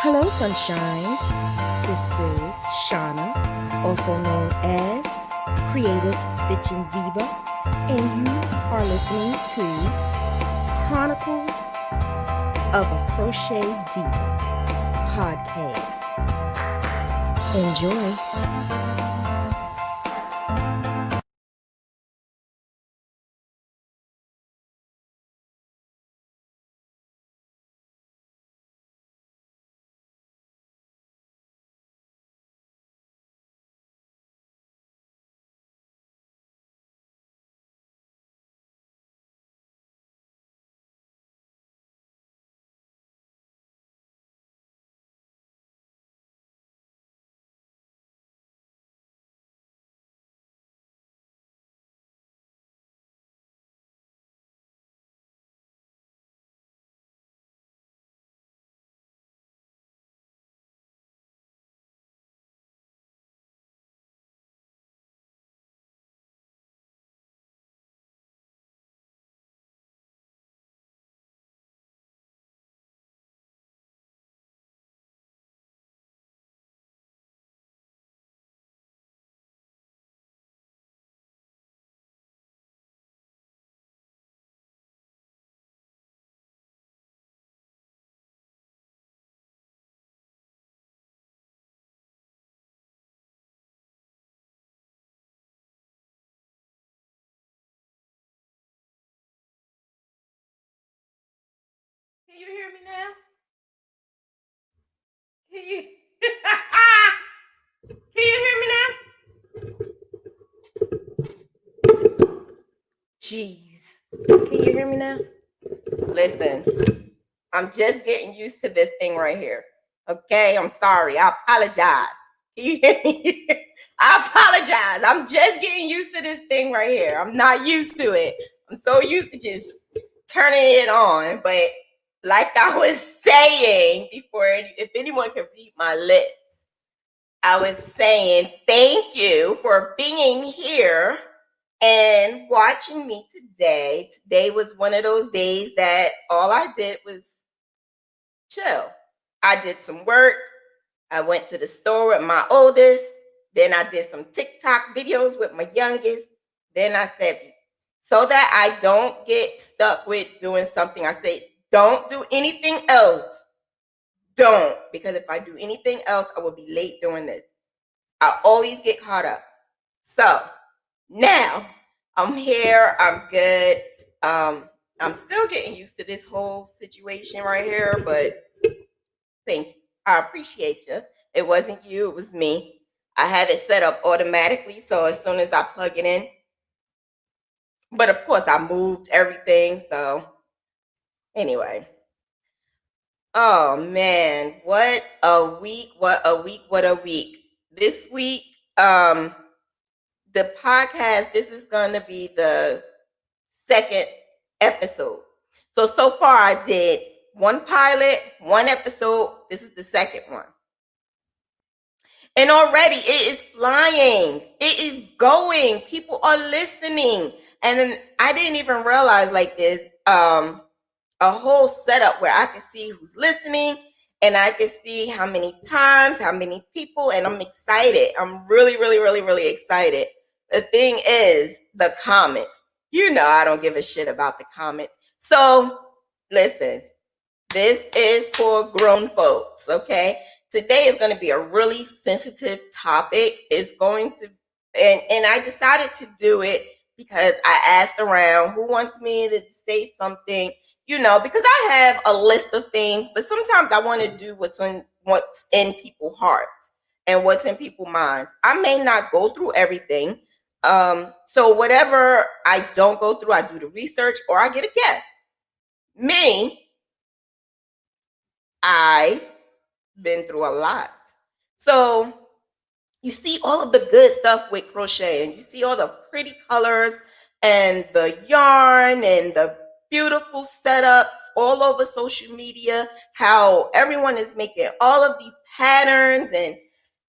Hello, sunshines. This is Shanna, also known as CreativeStitchNDiva, and you are listening to Chronicles of a Crochet Diva podcast. Enjoy. Can you hear me now? Can you Can you hear me now? Jeez. Can you hear me now? Listen, I'm just getting used to this thing right here. Okay, I'm sorry. I apologize. Can you hear me? I apologize. I'm just getting used to this thing right here. I'm not used to it. I'm so used to just turning it on, but like I was saying before, if anyone can read my lips, I was saying thank you for being here and watching me today. Today was one of those days that all I did was chill. I did some work. I went to the store with my oldest. Then I did some TikTok videos with my youngest. Then I said, so that I don't get stuck with doing something, I say, don't do anything else. Don't. Because if I do anything else, I will be late doing this. I always get caught up. So now I'm here. I'm good. I'm still getting used to this whole situation right here, but thank you. I appreciate you. It wasn't you, it was me. I have it set up automatically, so as soon as I plug it in, but of course I moved everything, so anyway. Oh man, what a week, what a week, what a week. This week, the podcast, this is going to be the second episode. So far I did one pilot, one episode. This is the second one. And already it is flying. It is going. People are listening. And I didn't even realize like this, a whole setup where I can see who's listening and I can see how many times, how many people, and I'm excited. I'm really, really, really, really excited. The thing is the comments. You know I don't give a shit about the comments. So listen, this is for grown folks, okay? Today is going to be a really sensitive topic. It's going to, and I decided to do it because I asked around who wants me to say something, you know, because I have a list of things, but sometimes I want to do what's in people's hearts and what's in people's minds. I may not go through everything. So whatever I don't go through, I do the research or I get a guess. Me, I've been through a lot. So you see all of the good stuff with crochet and you see all the pretty colors and the yarn and the beautiful setups all over social media, how everyone is making all of these patterns, and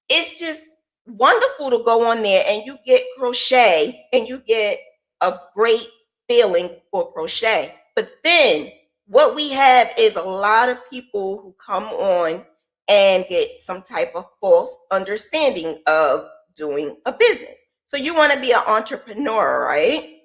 it's just wonderful to go on there and you get crochet and you get a great feeling for crochet. But then what we have is a lot of people who come on and get some type of false understanding of doing a business. So you want to be an entrepreneur, right?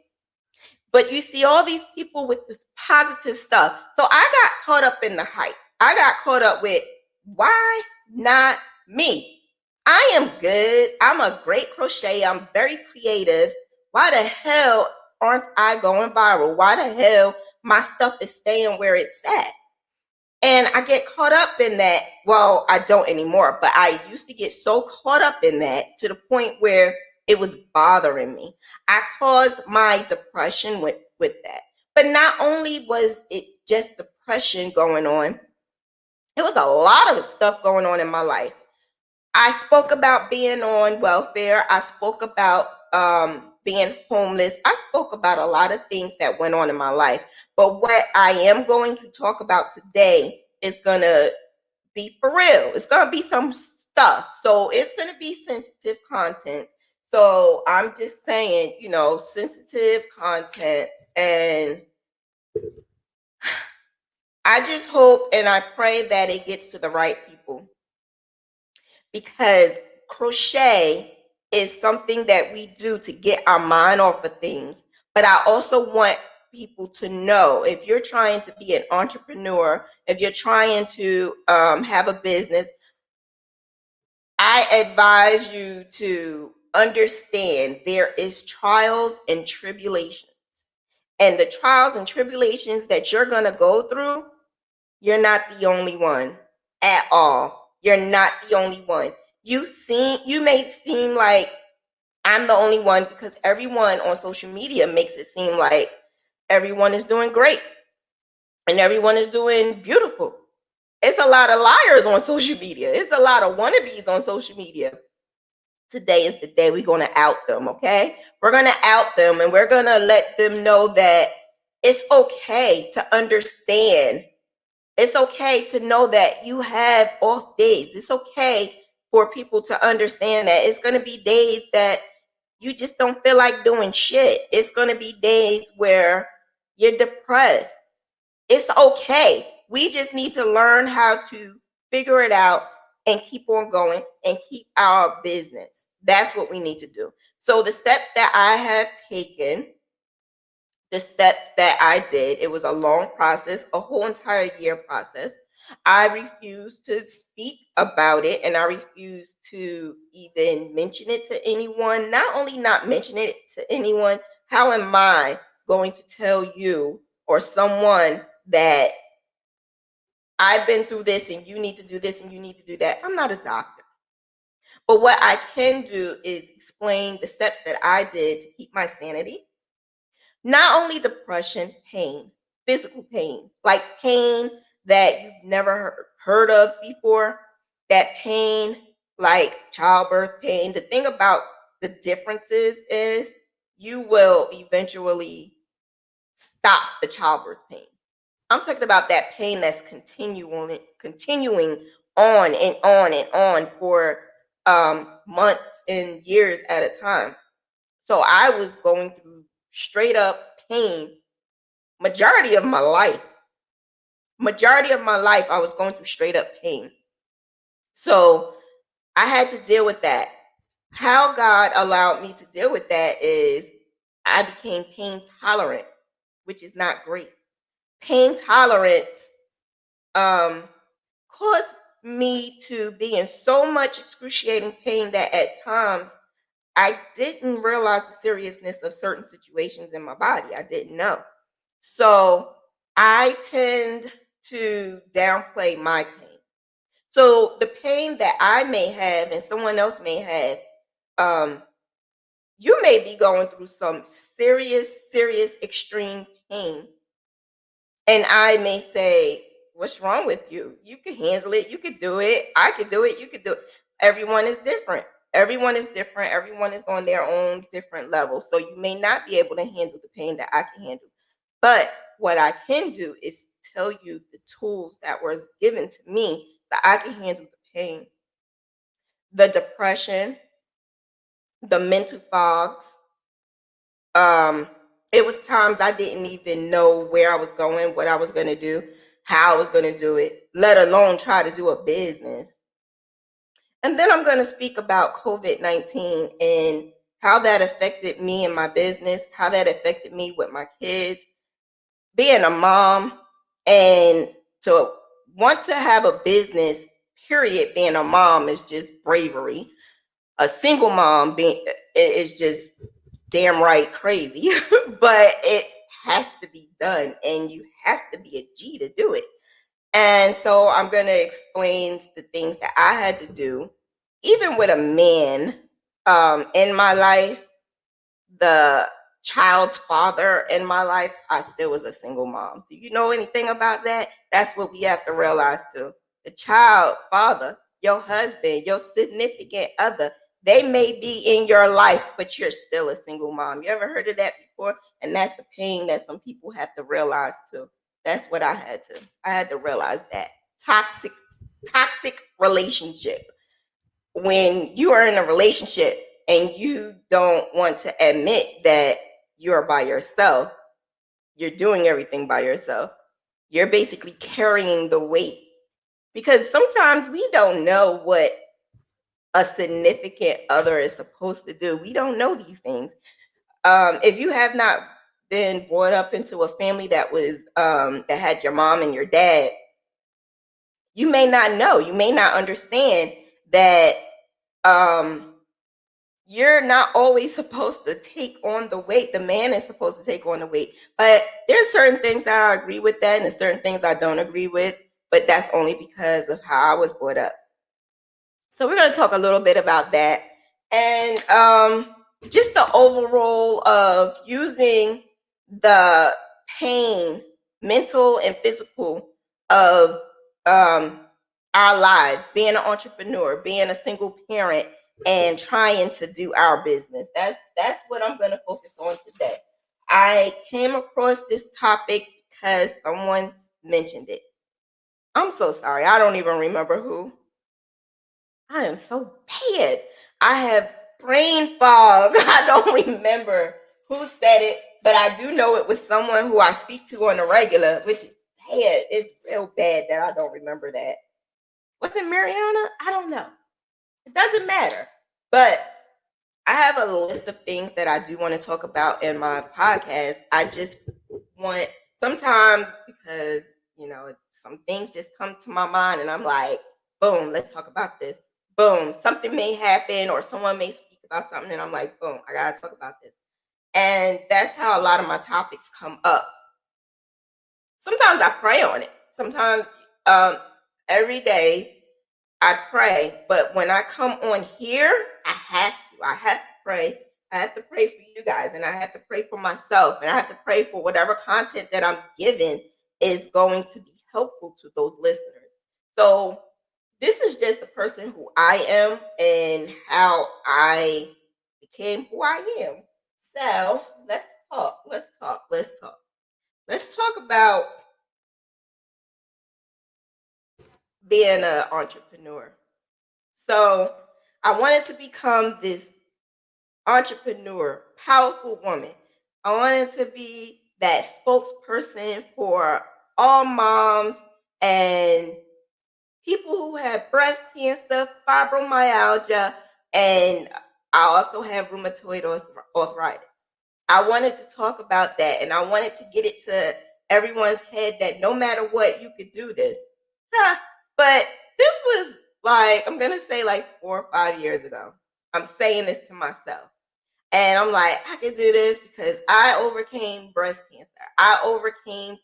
But you see all these people with this positive stuff. So I got caught up in the hype. I got caught up with, why not me? I am good. I'm a great crochet. I'm very creative. Why the hell aren't I going viral? Why the hell my stuff is staying where it's at? And I get caught up in that. Well, I don't anymore, but I used to get so caught up in that to the point where it was bothering me. I caused my depression with that. But not only was it just depression going on, it was a lot of stuff going on in my life. I spoke about being on welfare. I spoke about being homeless. I spoke about a lot of things that went on in my life. But what I am going to talk about today is going to be for real. It's going to be some stuff. So it's going to be sensitive content. So I'm just saying, you know, sensitive content. And I just hope and I pray that it gets to the right people. Because crochet is something that we do to get our mind off of things. But I also want people to know, if you're trying to be an entrepreneur, if you're trying to have a business, I advise you to understand there is trials and tribulations. And the trials and tribulations that you're going to go through, you're not the only one at all. You're not the only one. You may seem like I'm the only one because everyone on social media makes it seem like everyone is doing great and everyone is doing beautiful. It's a lot of liars on social media. It's a lot of wannabes on social media. Today is the day we're going to out them, okay? We're going to out them and we're going to let them know that it's okay to understand. It's okay to know that you have off days. It's okay for people to understand that it's going to be days that you just don't feel like doing shit. It's going to be days where you're depressed. It's okay. We just need to learn how to figure it out and keep on going and keep our business. That's what we need to do. So the steps that I have taken, the steps that I did, it was a long process, a whole entire year process. I refused to speak about it and I refused to even mention it to anyone. Not only not mention it to anyone, how am I going to tell you or someone that I've been through this and you need to do this and you need to do that? I'm not a doctor. But what I can do is explain the steps that I did to keep my sanity. Not only depression, pain, physical pain, like pain that you've never heard of before, that pain like childbirth pain. The thing about the differences is you will eventually stop the childbirth pain. I'm talking about that pain that's continuing on and on and on for months and years at a time. So I was going through straight up pain majority of my life. I was going through straight up pain. So I had to deal with that. How God allowed me to deal with that is I became pain tolerant, which is not great. Pain tolerance caused me to be in so much excruciating pain that at times I didn't realize the seriousness of certain situations in my body. I didn't know. So I tend to downplay my pain. So the pain that I may have and someone else may have, you may be going through some serious, extreme pain. And I may say, what's wrong with you? You can handle it. You can do it. I can do it. You can do it. Everyone is different. Everyone is different. Everyone is on their own different level. So you may not be able to handle the pain that I can handle. But what I can do is tell you the tools that was given to me that I can handle the pain, the depression, the mental fogs. It was times I didn't even know where I was going, what I was going to do, how I was going to do it, let alone try to do a business. And then I'm going to speak about COVID-19 and how that affected me and my business, how that affected me with my kids, being a mom, and to want to have a business, period, being a mom is just bravery. A single mom being is just damn right crazy, but it has to be done, and you have to be a G to do it. And so I'm going to explain the things that I had to do, even with a man in my life, the child's father in my life. I still was a single mom. Do you know anything about that? That's what we have to realize too. The child father, your husband, your significant other, they may be in your life, but you're still a single mom. You ever heard of that before? And that's the pain that some people have to realize too. That's what I had to. I had to realize that. Toxic relationship. When you are in a relationship and you don't want to admit that you're by yourself, you're doing everything by yourself, you're basically carrying the weight. Because sometimes we don't know what a significant other is supposed to do. We don't know these things. If you have not been brought up into a family that was that had your mom and your dad, you may not know. You may not understand that you're not always supposed to take on the weight. The man is supposed to take on the weight. But there's certain things that I agree with that, and there's certain things I don't agree with. But that's only because of how I was brought up. So we're going to talk a little bit about that, and just the overall of using the pain, mental and physical, of our lives, being an entrepreneur, being a single parent, and trying to do our business. That's what I'm going to focus on today. I came across this topic because someone mentioned it. I'm so sorry. I don't even remember who. I am so bad. I have brain fog. I don't remember who said it, but I do know it was someone who I speak to on a regular, which is bad. It's real bad that I don't remember that. Was it Mariana? I don't know. It doesn't matter. But I have a list of things that I do want to talk about in my podcast. I just want, sometimes, because, some things just come to my mind and I'm like, boom, let's talk about this. Boom, something may happen or someone may speak about something and I'm like, boom, I got to talk about this. And that's how a lot of my topics come up. Sometimes I pray on it. Sometimes every day I pray, but when I come on here, I have to pray. I have to pray for you guys, and I have to pray for myself, and I have to pray for whatever content that I'm giving is going to be helpful to those listeners. So this is just the person who I am and how I became who I am. So let's talk. Let's talk about being an entrepreneur. So I wanted to become this entrepreneur, powerful woman. I wanted to be that spokesperson for all moms and people who have breast cancer, fibromyalgia, and I also have rheumatoid arthritis. I wanted to talk about that, and I wanted to get it to everyone's head that no matter what, you could do this. But this was like, I'm going to say like 4 or 5 years ago. I'm saying this to myself. And I'm like, I could do this because I overcame breast cancer. I overcame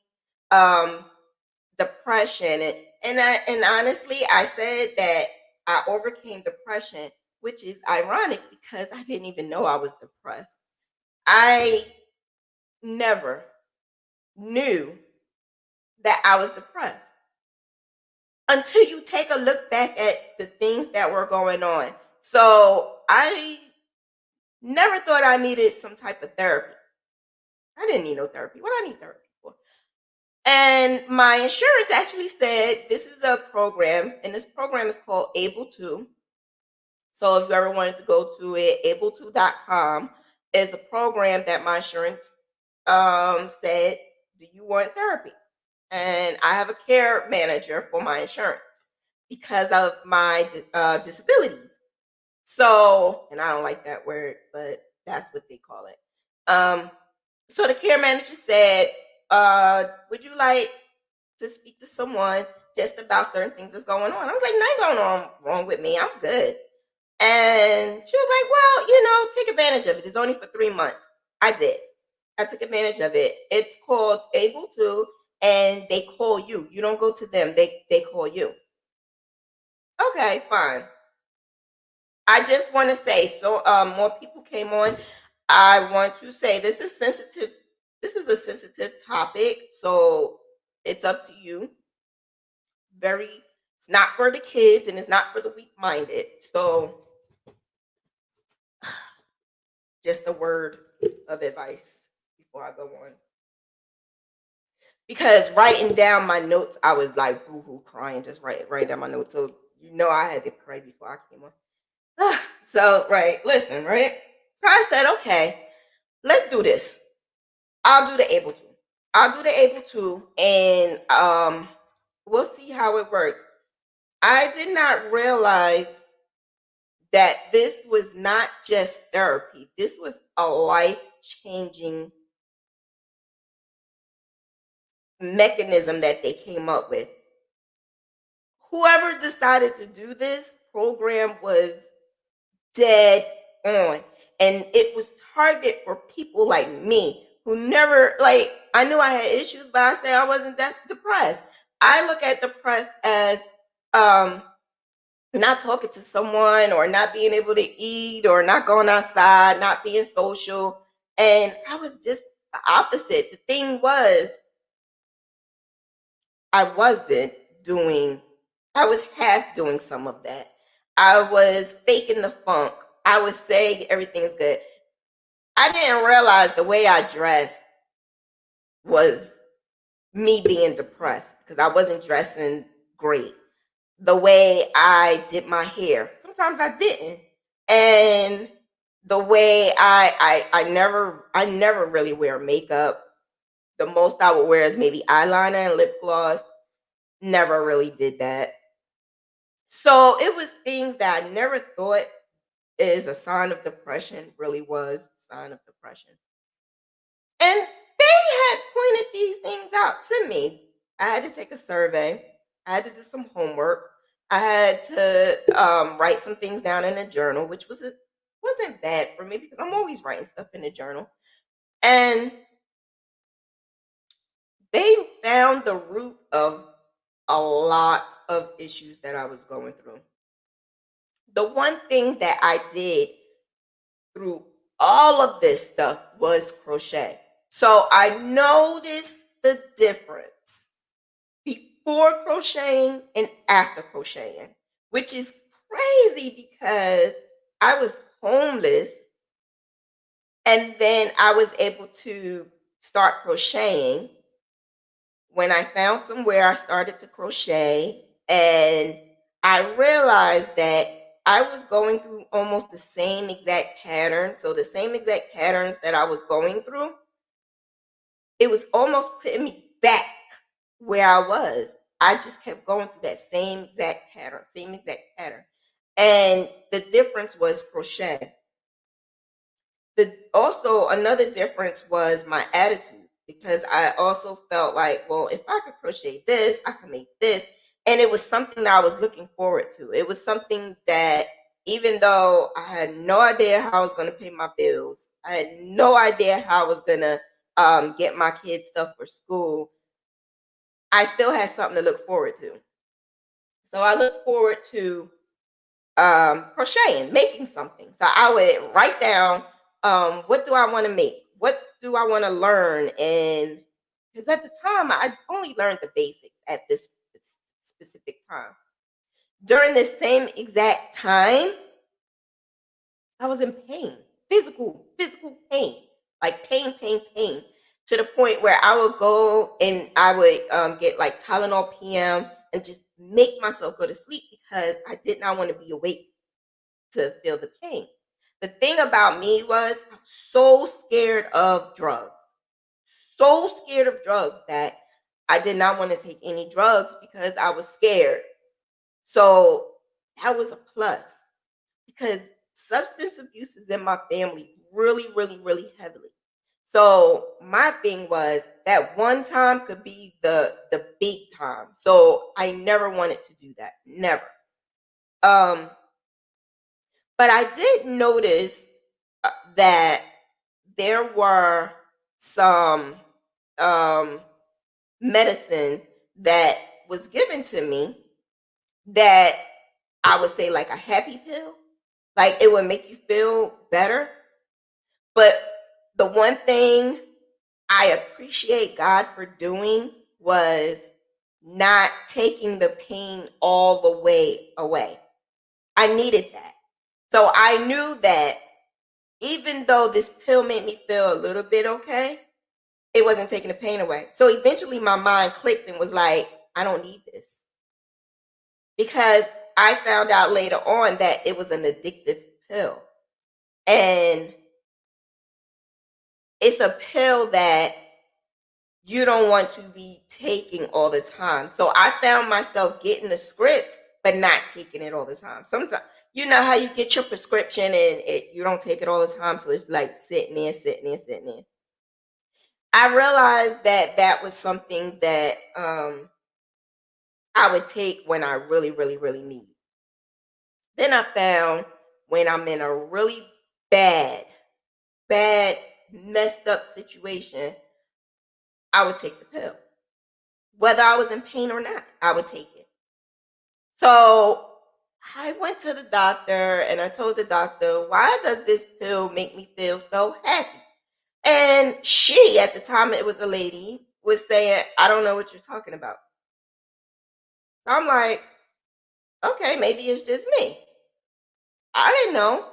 depression. And honestly, I said that I overcame depression, which is ironic because I didn't even know I was depressed. I never knew that I was depressed until you take a look back at the things that were going on. So I never thought I needed some type of therapy. I didn't need no therapy. What I need therapy for? And my insurance actually said this is a program, and this program is called Ableton. So if you ever wanted to go to it, ableton.com is a program that my insurance said, do you want therapy? And I have a care manager for my insurance. because of my disabilities. So, and I don't like that word, but that's what they call it. So the care manager said, would you like to speak to someone just about certain things that's going on? I was like, nothing going on wrong with me. I'm good. And she was like, well, take advantage of it. It's only for 3 months. I did. I took advantage of it. It's called Able To, and they call you. You don't go to them. They call you. Okay, fine. I just want to say, so more people came on. I want to say this is sensitive. This is a sensitive topic, so it's up to you. It's not for the kids and it's not for the weak-minded. So just a word of advice before I go on. Because writing down my notes, I was like boo-hoo crying, just writing down my notes. So I had to pray before I came on. So, listen, right? So I said, okay, let's do this. I'll do the able to. And we'll see how it works. I did not realize that this was not just therapy. This was a life-changing mechanism that they came up with. Whoever decided to do this program was dead on. And it was targeted for people like me who never, I knew I had issues, but I said I wasn't that depressed. I look at depressed as not talking to someone or not being able to eat or not going outside, not being social. And I was just the opposite. The thing was, I was half doing some of that. I was faking the funk. I was saying everything is good. I didn't realize the way I dressed was me being depressed because I wasn't dressing great. The way I did my hair, sometimes I didn't. And the way I never really wear makeup. The most I would wear is maybe eyeliner and lip gloss. Never really did that. So it was things that I never thought is a sign of depression, really was a sign of depression. And they had pointed these things out to me. I had to take a survey. I had to do some homework. I had to write some things down in a journal, which wasn't bad for me because I'm always writing stuff in a journal. And they found the root of a lot of issues that I was going through. The one thing that I did through all of this stuff was crochet. So I noticed the difference before crocheting and after crocheting, which is crazy because I was homeless and then I was able to start crocheting. When I found somewhere, I started to crochet and I realized that I was going through almost the same exact pattern. So the same exact patterns that I was going through, it was almost putting me back where I was. I just kept going through that same exact pattern. And the difference was crochet. Also another difference was my attitude because I also felt like, well, if I could crochet this, I could make this. And it was something that I was looking forward to. It was something that even though I had no idea how I was going to pay my bills, I had no idea how I was going to get my kids stuff for school, I still had something to look forward to. So I looked forward to crocheting, making something. So I would write down, what do I want to make? What do I want to learn? And because at the time, I only learned the basics at this specific time. During this same exact time, I was in pain, physical pain, like pain, to the point where I would go and I would get like Tylenol PM and just make myself go to sleep because I did not want to be awake to feel the pain. The thing about me was I was so scared of drugs. So scared of drugs that I did not want to take any drugs because I was scared. So that was a plus because substance abuse is in my family really, really, really heavily. So my thing was that one time could be the big time. So I never wanted to do that. Never. Um, but I did notice that there were some medicine that was given to me that I would say like a happy pill. Like it would make you feel better. But the one thing I appreciate God for doing was not taking the pain all the way away. I needed that. So I knew that even though this pill made me feel a little bit okay, it wasn't taking the pain away. So eventually my mind clicked and was like, I don't need this. Because I found out later on that it was an addictive pill. And it's a pill that you don't want to be taking all the time. So I found myself getting the scripts, but not taking it all the time. Sometimes, you know how you get your prescription and you don't take it all the time. So it's like sitting there, sitting there, sitting there. I realized that that was something that I would take when I really, really, really need. Then I found when I'm in a really bad, messed up situation, I would take the pill. Whether I was in pain or not, I would take it. So I went to the doctor and I told the doctor, why does this pill make me feel so happy? And she, at the time it was a lady, was saying, I don't know what you're talking about. So I'm like, okay, maybe it's just me. I didn't know.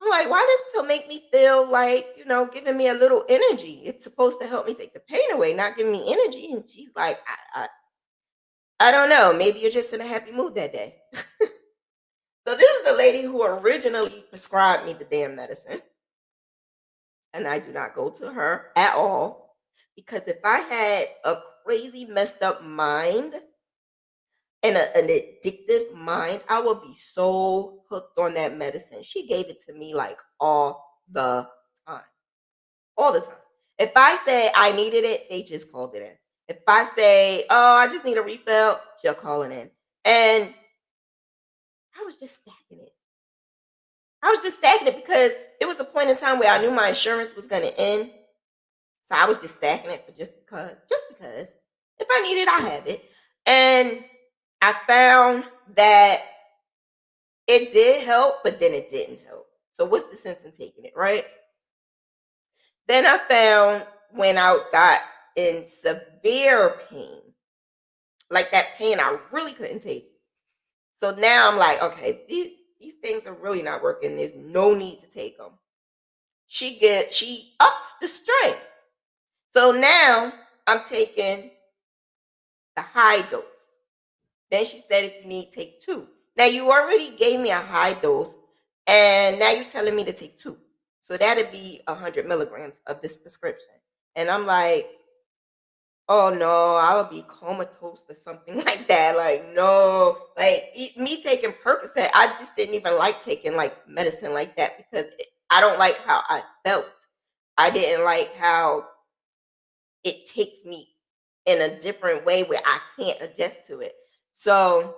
I'm like, why does pill make me feel like, giving me a little energy? It's supposed to help me take the pain away, not give me energy. And she's like, I don't know. Maybe you're just in a happy mood that day. So this is the lady who originally prescribed me the damn medicine. And I do not go to her at all. Because if I had a crazy messed up mind and an addictive mind, I would be so hooked on that medicine. She gave it to me like all the time. All the time. If I say I needed it, they just called it in. If I say, oh, I just need a refill, she'll call it in. And I was just stacking it. I was just stacking it because it was a point in time where I knew my insurance was going to end. So I was just stacking it for just because. If I need it, I have it. And I found that it did help, but then it didn't help. So what's the sense in taking it, right? Then I found when I got in severe pain, like that pain I really couldn't take. So now I'm like, okay, these things are really not working. There's no need to take them. She ups the strength. So now I'm taking the high dose. Then she said, if you need, take 2. Now you already gave me a high dose, and now you're telling me to take 2. So that'd be 100 milligrams of this prescription. And I'm like, oh no, I would be comatose or something like that. Like, no, like me taking Percocet, I just didn't even like taking like medicine like that because I don't like how I felt. I didn't like how it takes me in a different way where I can't adjust to it. So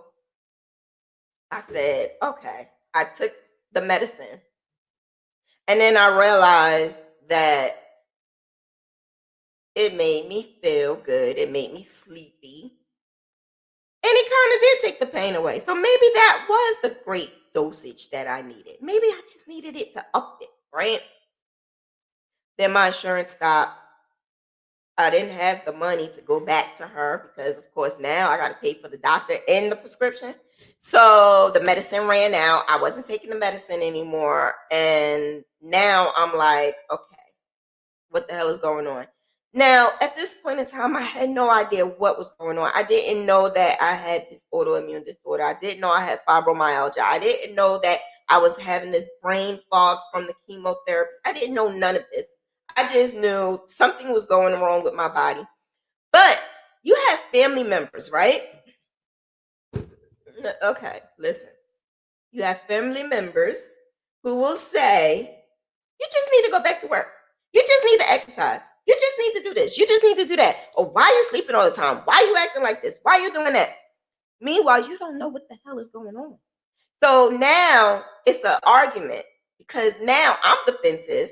I said, okay, I took the medicine. And then I realized that it made me feel good. It made me sleepy. And it kind of did take the pain away. So maybe that was the great dosage that I needed. Maybe I just needed it to up it, right? Then my insurance stopped. I didn't have the money to go back to her because, of course, now I got to pay for the doctor and the prescription. So the medicine ran out. I wasn't taking the medicine anymore. And now I'm like, okay, what the hell is going on? Now, at this point in time, I had no idea what was going on. I didn't know that I had this autoimmune disorder. I didn't know I had fibromyalgia. I didn't know that I was having this brain fogs from the chemotherapy. I didn't know none of this. I just knew something was going wrong with my body. But you have family members, right? Okay, listen. You have family members who will say, you just need to go back to work. You just need to exercise. You just need to do this. You just need to do that. Or why are you sleeping all the time? Why are you acting like this? Why are you doing that? Meanwhile, you don't know what the hell is going on. So now it's an argument because now I'm defensive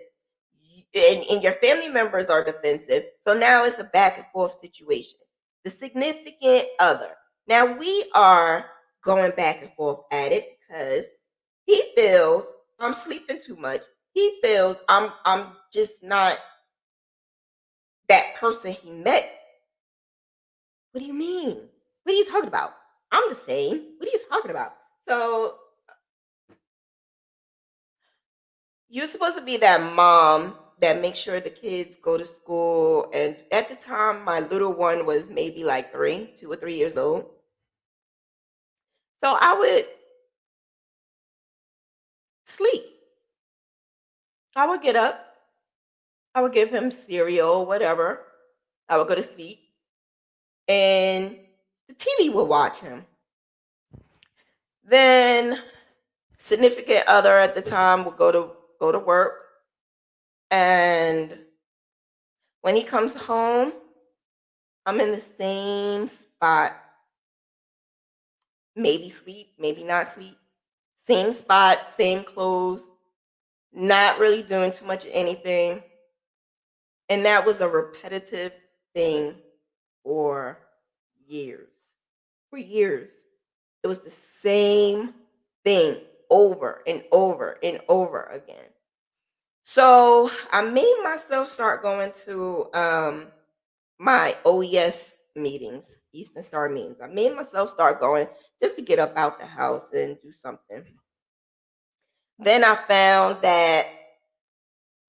and your family members are defensive. So now it's a back and forth situation. The significant other. Now we are going back and forth at it because he feels I'm sleeping too much. He feels I'm just not that person he met. What do you mean? What are you talking about? I'm the same. What are you talking about? So you're supposed to be that mom that makes sure the kids go to school. And at the time, my little one was maybe like 2 or 3 years old. So I would sleep. I would get up. I would give him cereal, whatever. I would go to sleep. And the TV would watch him. Then significant other at the time would go to work. And when he comes home, I'm in the same spot. Maybe sleep, maybe not sleep. Same spot, same clothes, not really doing too much of anything. And that was a repetitive thing for years. For years. It was the same thing over and over and over again. So I made myself start going to my OES meetings, Eastern Star meetings. I made myself start going just to get up out the house and do something. Then I found that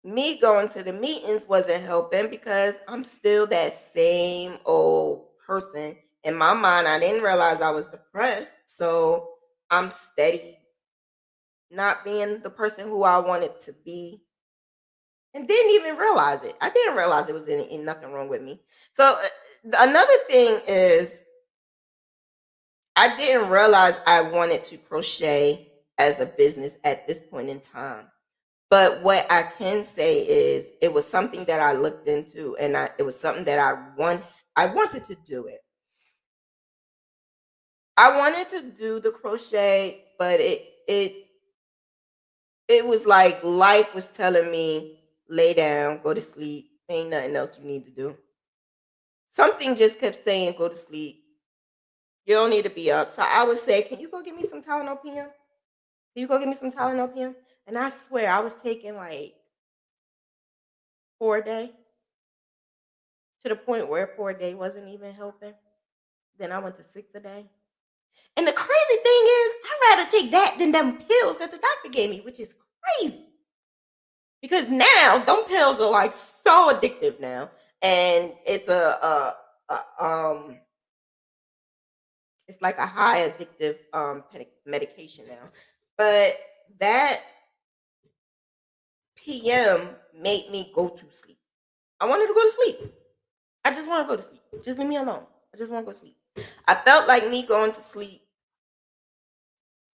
me going to the meetings wasn't helping because I'm still that same old person. In my mind, I didn't realize I was depressed. So I'm steady not being the person who I wanted to be and didn't even realize it. I didn't realize it was in nothing wrong with me. So another thing is I didn't realize I wanted to crochet as a business at this point in time. But what I can say is it was something that I looked into and it was something that I wanted to do it. I wanted to do the crochet, but it was like life was telling me, lay down, go to sleep. Ain't nothing else you need to do. Something just kept saying, go to sleep. You don't need to be up. So I would say, can you go get me some Tylenol PM? Can you go get me some Tylenol PM? And I swear I was taking like 4 a day to the point where 4 a day wasn't even helping. Then I went to 6 a day. And the crazy thing is, I'd rather take that than them pills that the doctor gave me, which is crazy. Because now, them pills are like so addictive now. And it's it's like a high addictive medication now. But that PM made me go to sleep. I wanted to go to sleep. I just want to go to sleep. Just leave me alone. I just want to go to sleep. I felt like me going to sleep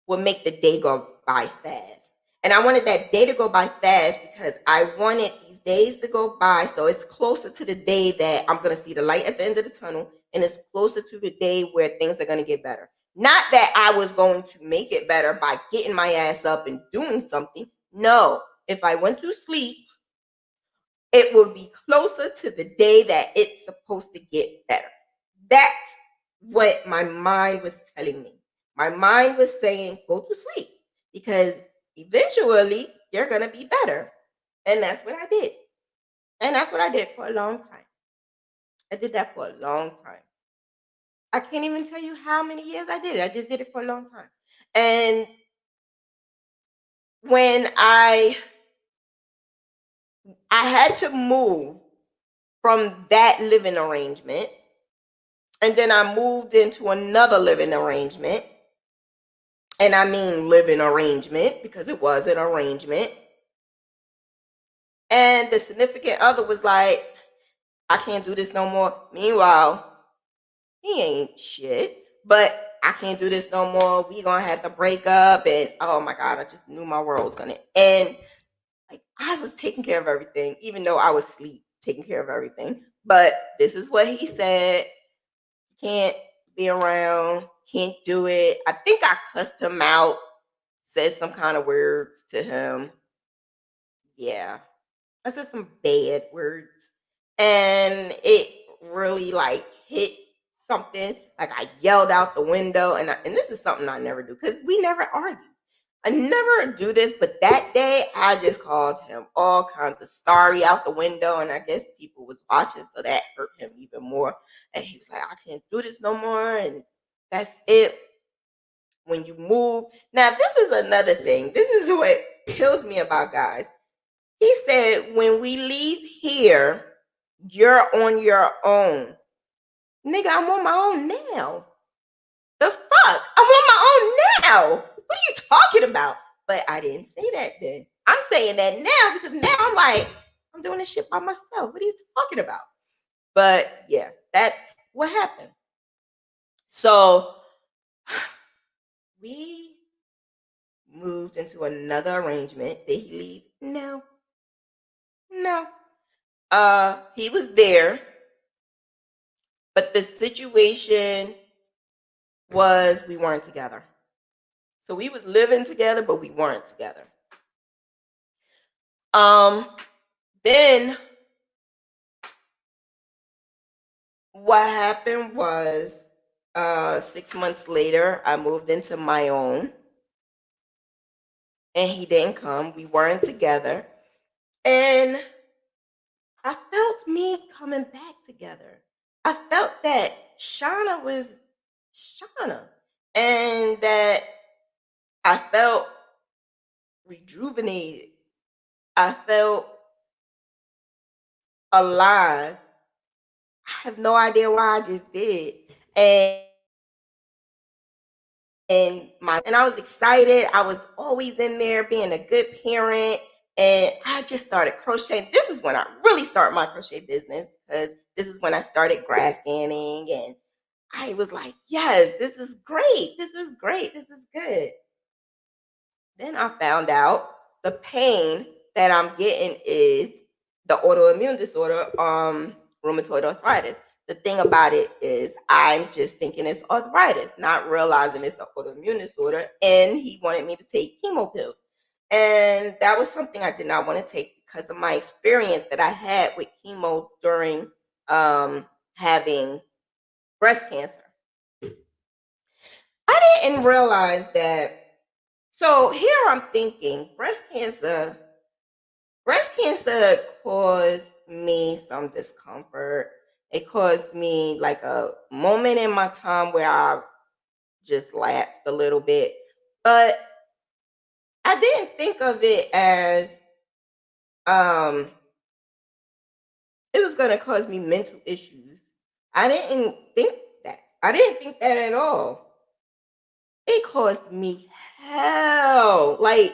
would make the day go by fast. And I wanted that day to go by fast because I wanted these days to go by so it's closer to the day that I'm going to see the light at the end of the tunnel and it's closer to the day where things are going to get better. Not that I was going to make it better by getting my ass up and doing something. No, if I went to sleep, it will be closer to the day that it's supposed to get better. That's what my mind was telling me. My mind was saying, go to sleep because eventually you're going to be better. And that's what I did. And that's what I did for a long time. I did that for a long time. I can't even tell you how many years I did it. I just did it for a long time. And when I had to move from that living arrangement, and then I moved into another living arrangement. And I mean living arrangement because it was an arrangement. And the significant other was like, I can't do this no more. Meanwhile, he ain't shit, but I can't do this no more. We gonna have to break up. And oh my God, I just knew my world was gonna end. Like, I was taking care of everything, even though I was asleep, taking care of everything. But this is what he said. Can't be around, can't do it. I think I cussed him out, said some kind of words to him. Yeah, I said some bad words. And it really like hit something. Like, I yelled out the window, and this is something I never do because we never argue. I never do this, but that day I just called him all kinds of starry out the window, and I guess people was watching, so that hurt him even more. And he was like, I can't do this no more, and that's it. When you move. Now, this is another thing. This is what kills me about guys. He said, when we leave here, you're on your own. Nigga, I'm on my own now. The fuck? I'm on my own now. What are you talking about? But I didn't say that then. I'm saying that now because now I'm like, I'm doing this shit by myself. What are you talking about? But yeah, that's what happened. So we moved into another arrangement. Did he leave? No. He was there, but the situation was we weren't together. So we was living together, but we weren't together. Then what happened was 6 months later, I moved into my own, and he didn't come. We weren't together, and I felt me coming back together. I felt that Shanna was Shanna, and that I felt rejuvenated. I felt alive. I have no idea why I just did. And I was excited. I was always in there being a good parent. And I just started crocheting. This is when I really started my crochet business, because this is when I started graphghanning, and I was like, yes, this is great. This is great. This is good. Then I found out the pain that I'm getting is the autoimmune disorder, rheumatoid arthritis. The thing about it is I'm just thinking it's arthritis, not realizing it's an autoimmune disorder. And he wanted me to take chemo pills. And that was something I did not want to take because of my experience that I had with chemo during having breast cancer. I didn't realize that. So here I'm thinking breast cancer caused me some discomfort. It caused me like a moment in my time where I just lapsed a little bit. But I didn't think of it as it was going to cause me mental issues. I didn't think that. I didn't think that at all. It caused me hell, like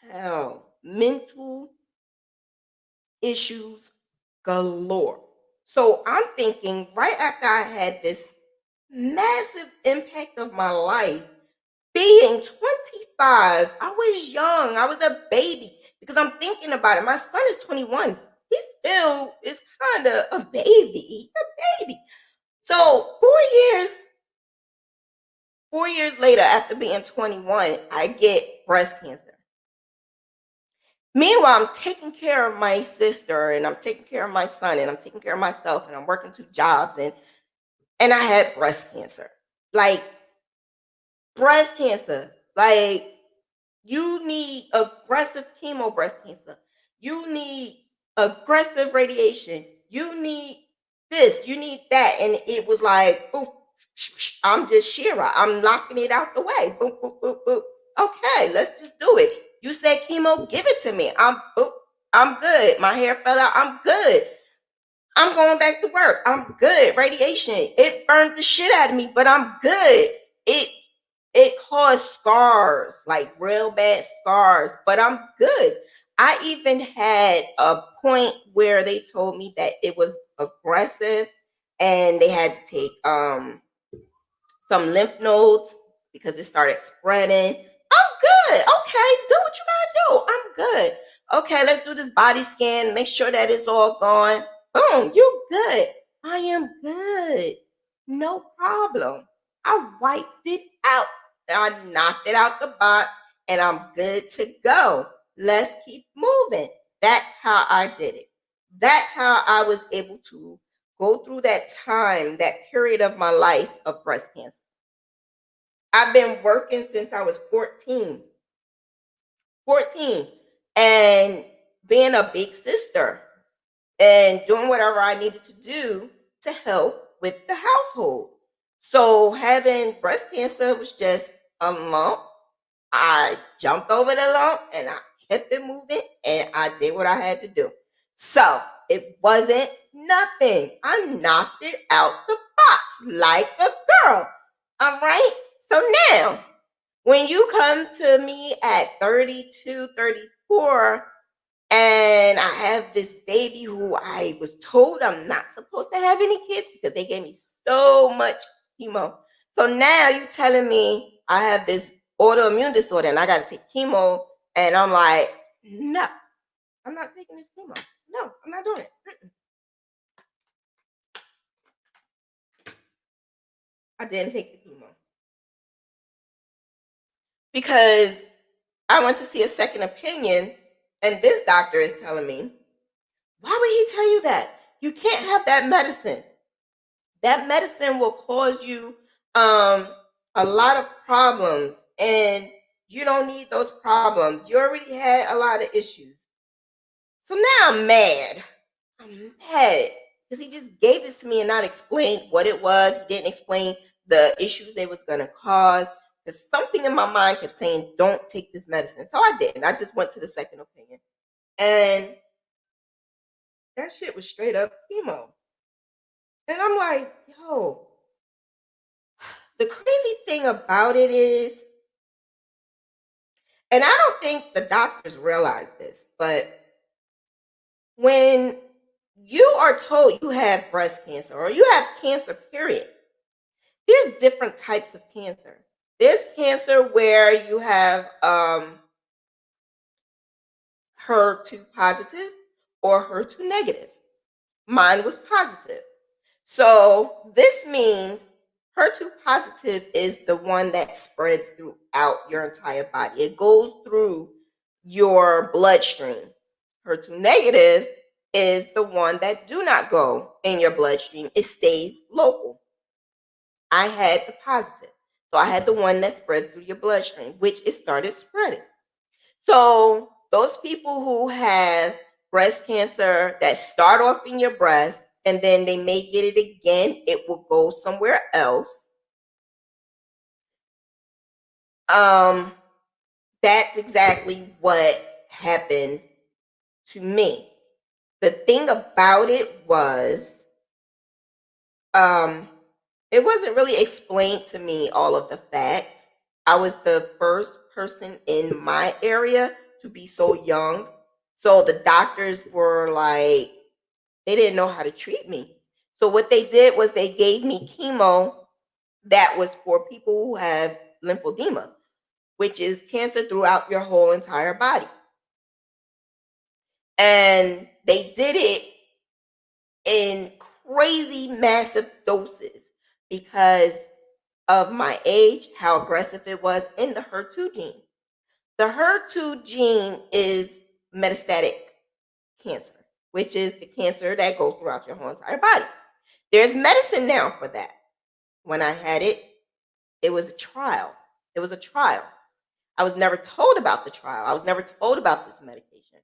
hell, mental issues galore. So I'm thinking right after I had this massive impact of my life, being 25, I was young, I was a baby, because I'm thinking about it. My son is 21. He still is kind of a baby, So 4 years later, after being 21, I get breast cancer. Meanwhile, I'm taking care of my sister, and I'm taking care of my son, and I'm taking care of myself, and I'm working 2 jobs, and I had breast cancer. Like, breast cancer. Like, you need aggressive chemo breast cancer. You need aggressive radiation. You need this. You need that. And it was like, oof, I'm just Shira. I'm knocking it out the way. Boop, boop, boop, boop. Okay, let's just do it. You said chemo, give it to me. I'm good. My hair fell out. I'm good. I'm going back to work. I'm good. Radiation, it burned the shit out of me, but I'm good. It caused scars, like real bad scars, but I'm good. I even had a point where they told me that it was aggressive and they had to take some lymph nodes because it started spreading. I'm good. Okay, do what you gotta do. I'm good. Okay, let's do this body scan. Make sure that it's all gone. Boom, you good. I am good. No problem. I wiped it out. I knocked it out the box and I'm good to go. Let's keep moving. That's how I did it. That's how I was able to go through that time, that period of my life of breast cancer. I've been working since I was 14. 14. And being a big sister and doing whatever I needed to do to help with the household. So having breast cancer was just a lump. I jumped over the lump and I kept it moving and I did what I had to do. So it wasn't nothing. I knocked it out the box like a girl. All right. So now, when you come to me at 32, 34, and I have this baby who I was told I'm not supposed to have any kids because they gave me so much chemo. So now you're telling me I have this autoimmune disorder and I got to take chemo. And I'm like, no, I'm not taking this chemo. No, I'm not doing it. I didn't take the chemo because I went to see a second opinion. And this doctor is telling me, why would he tell you that? You can't have that medicine. That medicine will cause you a lot of problems, and you don't need those problems. You already had a lot of issues. So now I'm mad. I'm mad because he just gave this to me and not explained what it was. He didn't explain the issues they was going to cause. Because something in my mind kept saying, don't take this medicine. So I didn't. I just went to the second opinion. And that shit was straight up chemo. And I'm like, yo, the crazy thing about it is, and I don't think the doctors realize this, but when you are told you have breast cancer or you have cancer, period, there's different types of cancer. There's cancer where you have HER2 positive or HER2 negative. Mine was positive. So this means HER2 positive is the one that spreads throughout your entire body. It goes through your bloodstream. HER2 negative is the one that do not go in your bloodstream. It stays local. I had the positive. So I had the one that spread through your bloodstream, which it started spreading. So those people who have breast cancer that start off in your breast and then they may get it again, it will go somewhere else. That's exactly what happened to me. The thing about it was, it wasn't really explained to me all of the facts. I was the first person in my area to be so young. So the doctors were like, they didn't know how to treat me. So what they did was they gave me chemo that was for people who have lymphedema, which is cancer throughout your whole entire body. And they did it in crazy massive doses because of my age, how aggressive it was, and the HER2 gene. The HER2 gene is metastatic cancer, which is the cancer that goes throughout your whole entire body. There's medicine now for that. When I had it, it was a trial. It was a trial. I was never told about the trial. I was never told about this medication.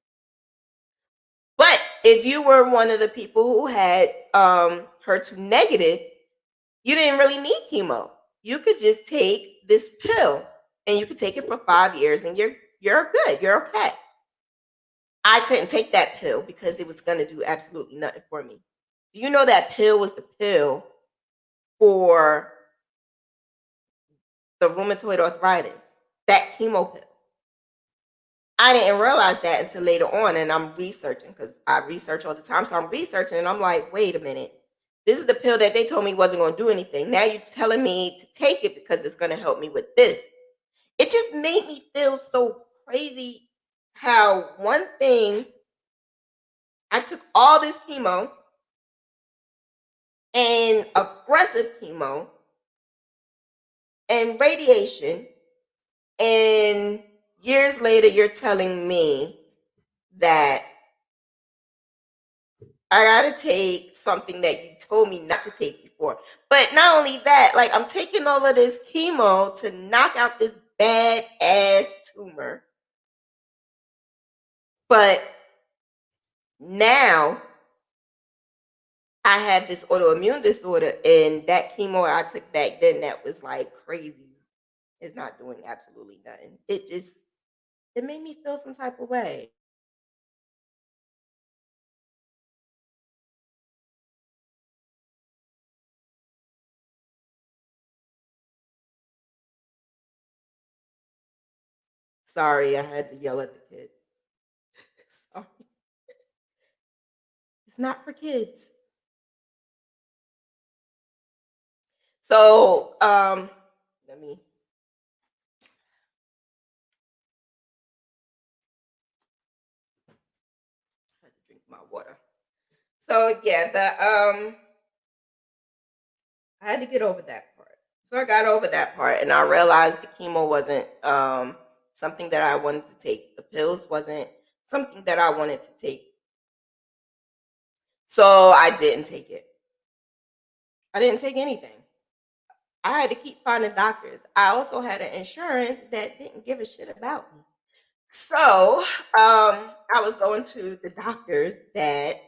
But if you were one of the people who had HER2 negative, you didn't really need chemo. You could just take this pill and you could take it for 5 years and you're good. You're okay. I couldn't take that pill because it was going to do absolutely nothing for me. Do you know that pill was the pill for the rheumatoid arthritis? That chemo pill. I didn't realize that until later on, and I'm researching because I research all the time. So I'm researching and I'm like, wait a minute. This is the pill that they told me wasn't going to do anything. Now you're telling me to take it because it's going to help me with this. It just made me feel so crazy how one thing, I took all this chemo and aggressive chemo and radiation, and years later you're telling me that I gotta take something that you told me not to take before. But not only that, like, I'm taking all of this chemo to knock out this bad ass tumor. But now I have this autoimmune disorder, and that chemo I took back then that was like crazy is not doing absolutely nothing. It made me feel some type of way. Sorry, I had to yell at the kid. Sorry. It's not for kids. So, let me I had to drink my water. So yeah, I had to get over that part. So I got over that part, and I realized the chemo wasn't something that I wanted to take. The pills wasn't something that I wanted to take. So I didn't take it. I didn't take anything. I had to keep finding doctors. I also had an insurance that didn't give a shit about me. So I was going to the doctors that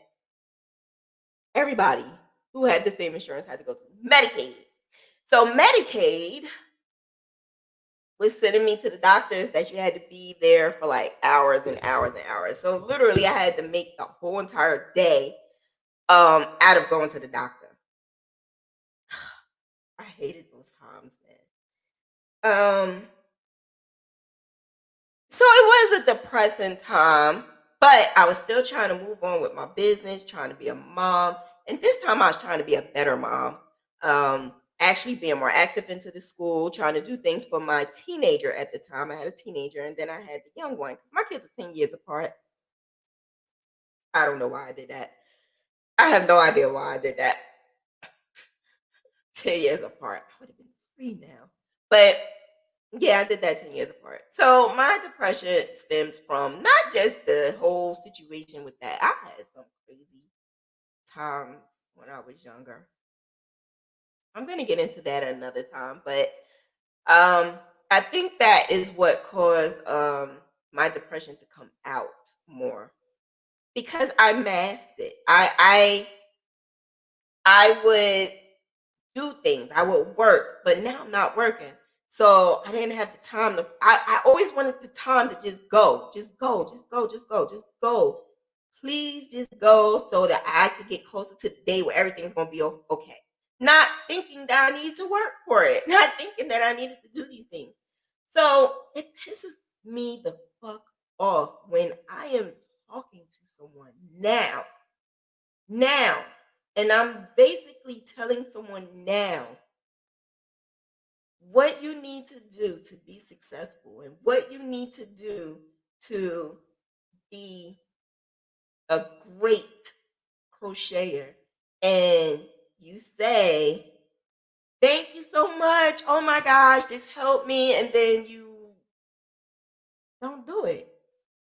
everybody who had the same insurance had to go to. Medicaid. So Medicaid was sending me to the doctors that you had to be there for like hours and hours and hours. So literally I had to make the whole entire day out of going to the doctor. I hated those times, man. So it was a depressing time, but I was still trying to move on with my business, trying to be a mom. And this time I was trying to be a better mom. Actually being more active into the school, trying to do things for my teenager at the time. I had a teenager, and then I had the young one because my kids are 10 years apart. I don't know why I did that. I have no idea why I did that. 10 years apart. I would have been free now. But yeah, I did that 10 years apart. So my depression stemmed from not just the whole situation with that. I had some crazy times when I was younger. I'm going to get into that another time, but I think that is what caused my depression to come out more because I masked it. I would do things. I would work, but now I'm not working. So I didn't have the time to I always wanted the time to just go. Just go. Just go. Just go. Just go. Please just go so that I could get closer to the day where everything's gonna be okay. Not thinking that I need to work for it. Not thinking that I needed to do these things. So it pisses me the fuck off when I am talking to someone now, and I'm basically telling someone now what you need to do to be successful and what you need to do to be a great crocheter. And you say, thank you so much. Oh my gosh, this helped me. And then you don't do it.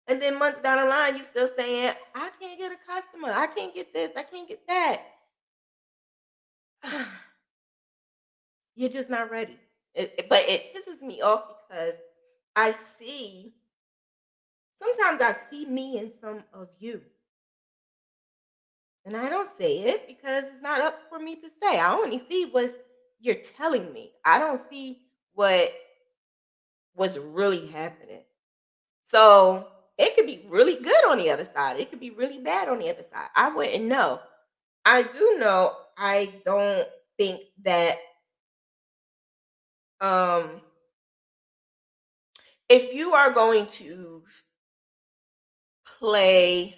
And then months down the line, you still saying, I can't get a customer. I can't get this. I can't get that. You're just not ready. But it pisses me off because I see, sometimes I see me in some of you. And I don't say it because it's not up for me to say. I only see what you're telling me. I don't see what was really happening. So it could be really good on the other side. It could be really bad on the other side. I wouldn't know. I do know I don't think that um if you are going to play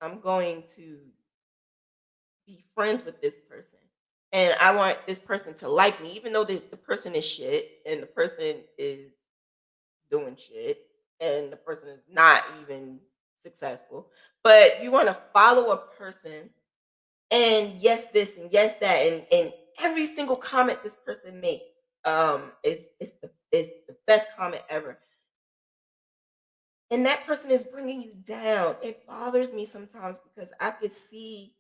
I'm going to friends with this person. And I want this person to like me, even though the person is shit and the person is doing shit and the person is not even successful. But you want to follow a person and yes this and yes that and every single comment this person makes is the best comment ever. And that person is bringing you down. It bothers me sometimes because I could see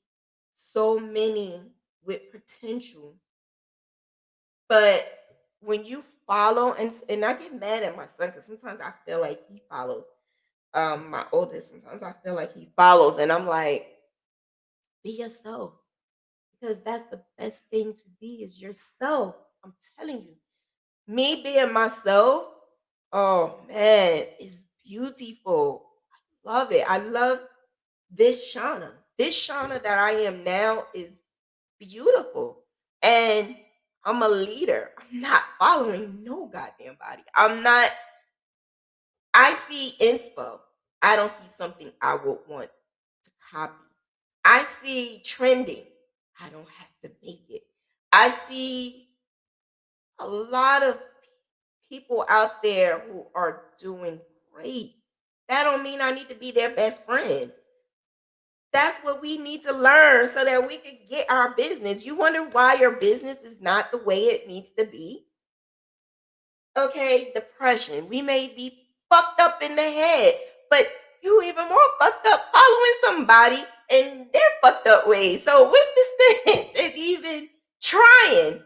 so many with potential. But when you follow, and I get mad at my son because sometimes I feel like he follows. My oldest, sometimes I feel like he follows, and I'm like, be yourself. Because that's the best thing to be is yourself. I'm telling you. Me being myself, oh man, it's beautiful. I love it. I love this Shanna. This Shanna that I am now is beautiful. And I'm a leader. I'm not following no goddamn body. I see inspo. I don't see something I would want to copy. I see trending. I don't have to make it. I see a lot of people out there who are doing great. That don't mean I need to be their best friend. That's what we need to learn so that we can get our business. You wonder why your business is not the way it needs to be? Okay, depression. We may be fucked up in the head, but you even more fucked up following somebody in their fucked up ways. So what's the sense in even trying?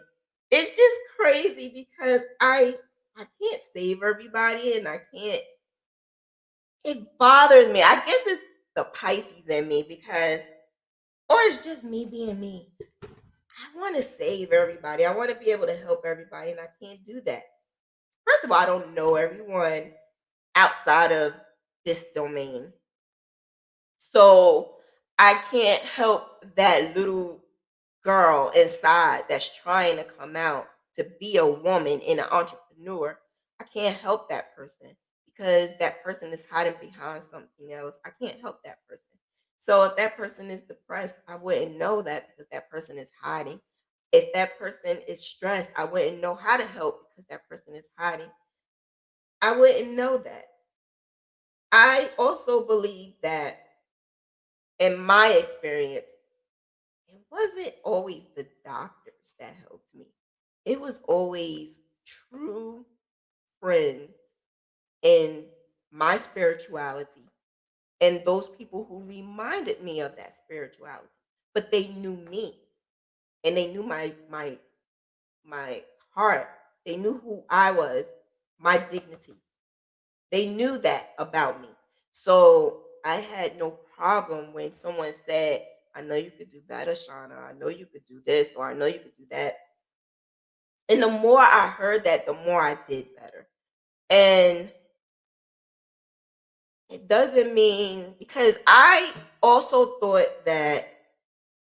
It's just crazy because I can't save everybody and I can't. It bothers me. I guess it's the Pisces in me because, or it's just me being me. I want to save everybody. I want to be able to help everybody, and I can't do that. First of all, I don't know everyone outside of this domain. So I can't help that little girl inside that's trying to come out to be a woman and an entrepreneur. I can't help that person because that person is hiding behind something else. I can't help that person. So if that person is depressed, I wouldn't know that because that person is hiding. If that person is stressed, I wouldn't know how to help because that person is hiding. I wouldn't know that. I also believe that in my experience, it wasn't always the doctors that helped me. It was always true friends in my spirituality and those people who reminded me of that spirituality. But they knew me and they knew my heart. They knew who I was, my dignity. They knew that about me. So I had no problem when someone said, I know you could do better, Shauna. I know you could do this, or I know you could do that. And the more I heard that, the more I did better. And it doesn't mean because I also thought that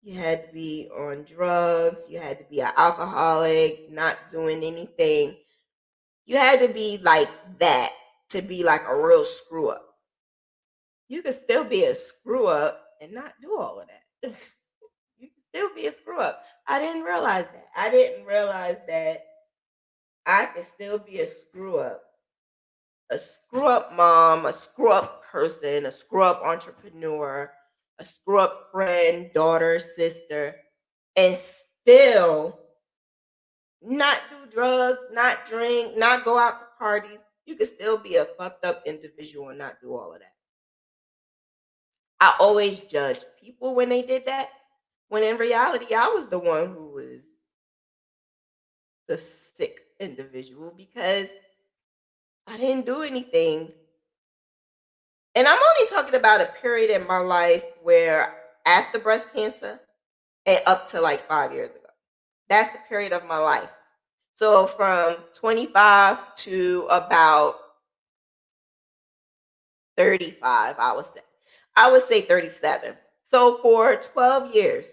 you had to be on drugs, you had to be an alcoholic, not doing anything. You had to be like that to be like a real screw up. You could still be a screw up and not do all of that. You can still be a screw up. I didn't realize that. I didn't realize that I could still be a screw up mom, a screw up person, a screw up entrepreneur, a screw up friend, daughter, sister, and still not do drugs, not drink, not go out to parties. You could still be a fucked up individual and not do all of that. I always judged people when they did that, when in reality, I was the one who was the sick individual because I didn't do anything. And I'm only talking about a period in my life where after breast cancer and up to like 5 years ago. That's the period of my life. So from 25 to about 35, I would say. I would say 37. So for 12 years,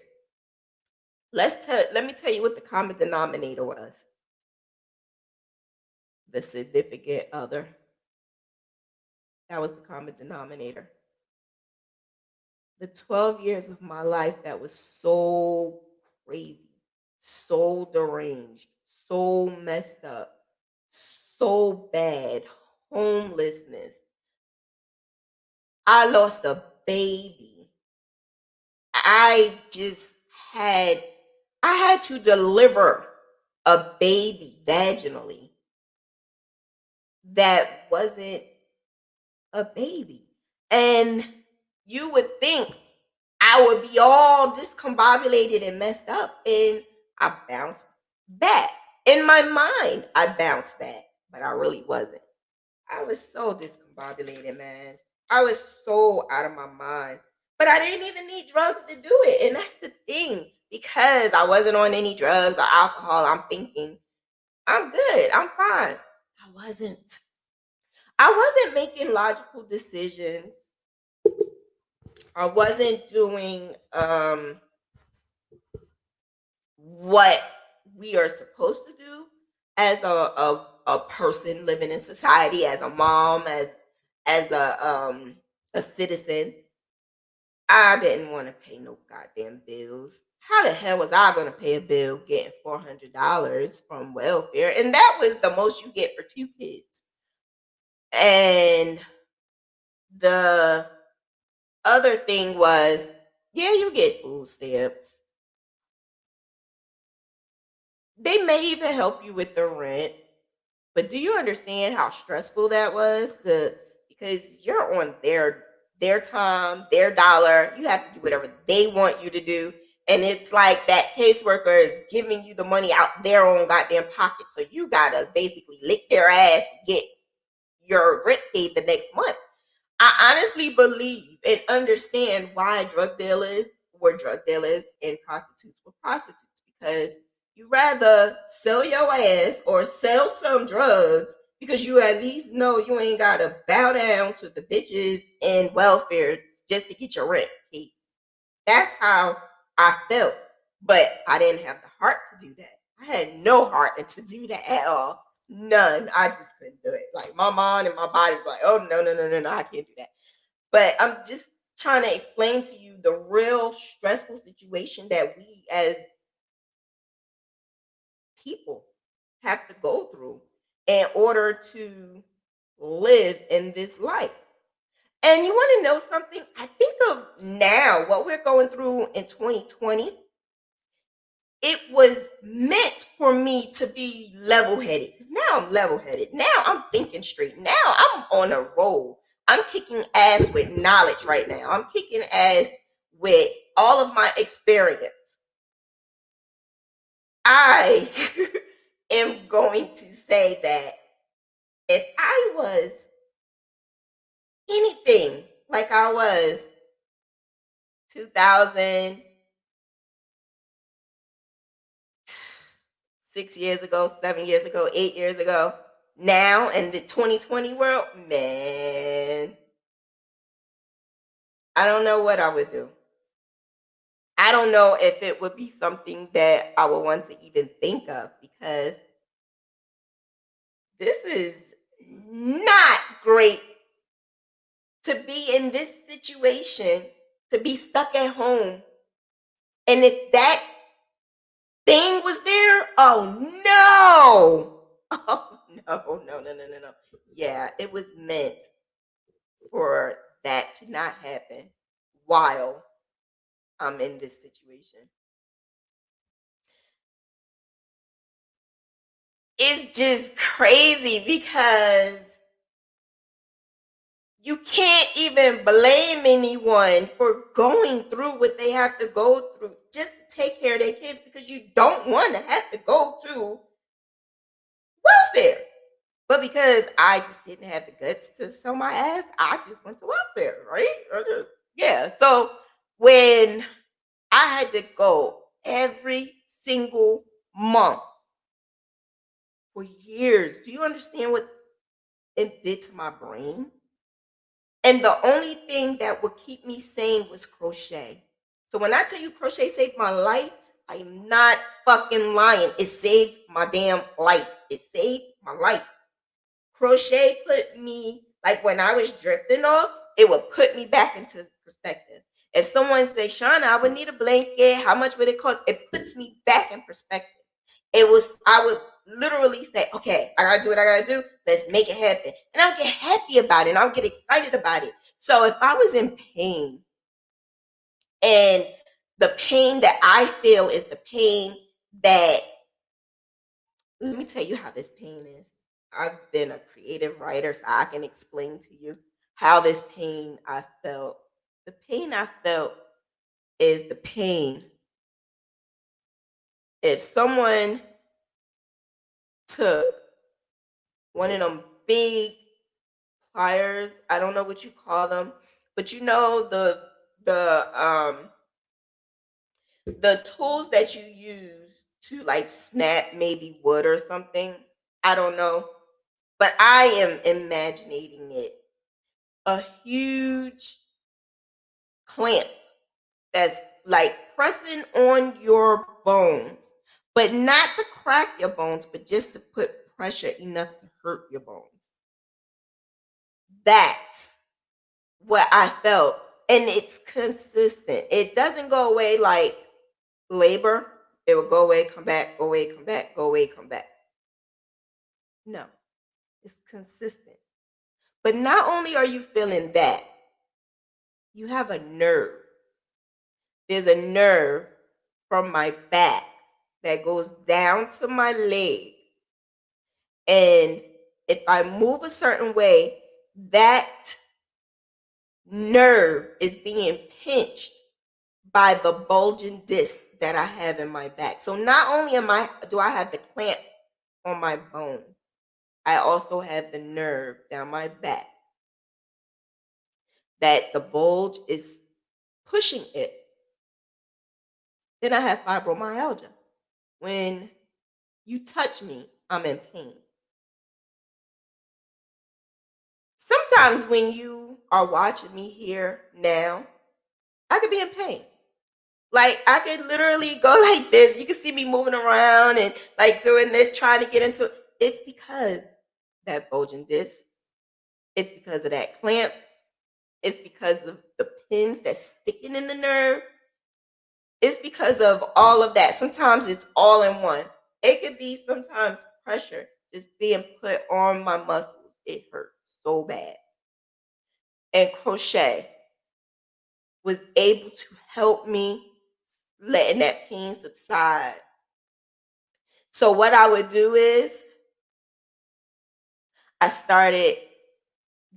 let me tell you what the common denominator was. The significant other. That was the common denominator. The 12 years of my life that was so crazy, so deranged, so messed up, so bad, homelessness. I lost a baby. I just had, I had to deliver a baby vaginally that wasn't a baby. And you would think I would be all discombobulated and messed up. And I bounced back. In my mind, I bounced back, but I really wasn't. I was so discombobulated, man. I was so out of my mind. But I didn't even need drugs to do it. And that's the thing. Because I wasn't on any drugs or alcohol, I'm thinking, I'm good. I'm fine. I wasn't. I wasn't making logical decisions. I wasn't doing what we are supposed to do as a person living in society, as a mom, as a citizen. I didn't want to pay no goddamn bills. How the hell was I gonna pay a bill getting $400 from welfare? And that was the most you get for 2 kids. And the other thing was, yeah, you get food stamps. They may even help you with the rent. But do you understand how stressful that was? Because you're on their time, their dollar. You have to do whatever they want you to do. And it's like that caseworker is giving you the money out their own goddamn pocket. So you gotta basically lick their ass to get your rent paid the next month. I honestly believe and understand why drug dealers were drug dealers and prostitutes were prostitutes, because you rather sell your ass or sell some drugs because you at least know you ain't gotta bow down to the bitches in welfare just to get your rent paid. That's how I felt. But I didn't have the heart to do that. I had no heart to do that at all. None. I just couldn't do it. Like my mind and my body was like, oh no, I can't do that. But I'm just trying to explain to you the real stressful situation that we as people have to go through in order to live in this life. And you want to know something? I think of now what we're going through in 2020. It was meant for me to be level-headed. Because now I'm level-headed. Now I'm thinking straight. Now I'm on a roll. I'm kicking ass with knowledge right now. I'm kicking ass with all of my experience. I am going to say that if I was anything like I was 2000, 6 years ago, 7 years ago, 8 years ago, now in the 2020 world, man, I don't know what I would do. I don't know if it would be something that I would want to even think of, because this is not great to be in this situation, to be stuck at home. And if that thing was there, oh no. Oh no. Yeah, it was meant for that to not happen while I'm in this situation. It's just crazy because you can't even blame anyone for going through what they have to go through just to take care of their kids, because you don't want to have to go to welfare. But because I just didn't have the guts to sell my ass, I just went to welfare, right? Yeah. So when I had to go every single month for years, do you understand what it did to my brain? And the only thing that would keep me sane was crochet. So when I tell you crochet saved my life, I'm not fucking lying. It saved my damn life. It saved my life. Crochet put me, like when I was drifting off, it would put me back into perspective. If someone says, Shauna, I would need a blanket, how much would it cost? It puts me back in perspective. I would literally say, okay, I gotta do what I gotta do. Let's make it happen. And I'll get happy about it and I'll get excited about it. So if I was in pain, and the pain that I feel is the pain that, let me tell you how this pain is. I've been a creative writer, so I can explain to you how this pain I felt. The pain I felt is the pain if someone took one of them big pliers, I don't know what you call them, but you know the tools that you use to like snap maybe wood or something. I don't know, but I am imagining it. A huge clamp that's like pressing on your bones, but not to crack your bones, but just to put pressure enough to hurt your bones. That's what I felt. And it's consistent. It doesn't go away like labor. It will go away, come back, go away, come back, go away, come back. No, it's consistent. But not only are you feeling that, you have a nerve. There's a nerve from my back that goes down to my leg. And if I move a certain way, that nerve is being pinched by the bulging disc that I have in my back. So not only do I have the clamp on my bone, I also have the nerve down my back that the bulge is pushing it. Then I have fibromyalgia. When you touch me, I'm in pain. Sometimes when you are watching me here now, I could be in pain. Like I could literally go like this. You can see me moving around and like doing this, trying to get into it. It's because that bulging disc. It's because of that clamp. It's because of the pins that's sticking in the nerve. It's because of all of that. Sometimes it's all in one. It could be sometimes pressure just being put on my muscles. It hurts so bad. And crochet was able to help me letting that pain subside. So what I would do is I started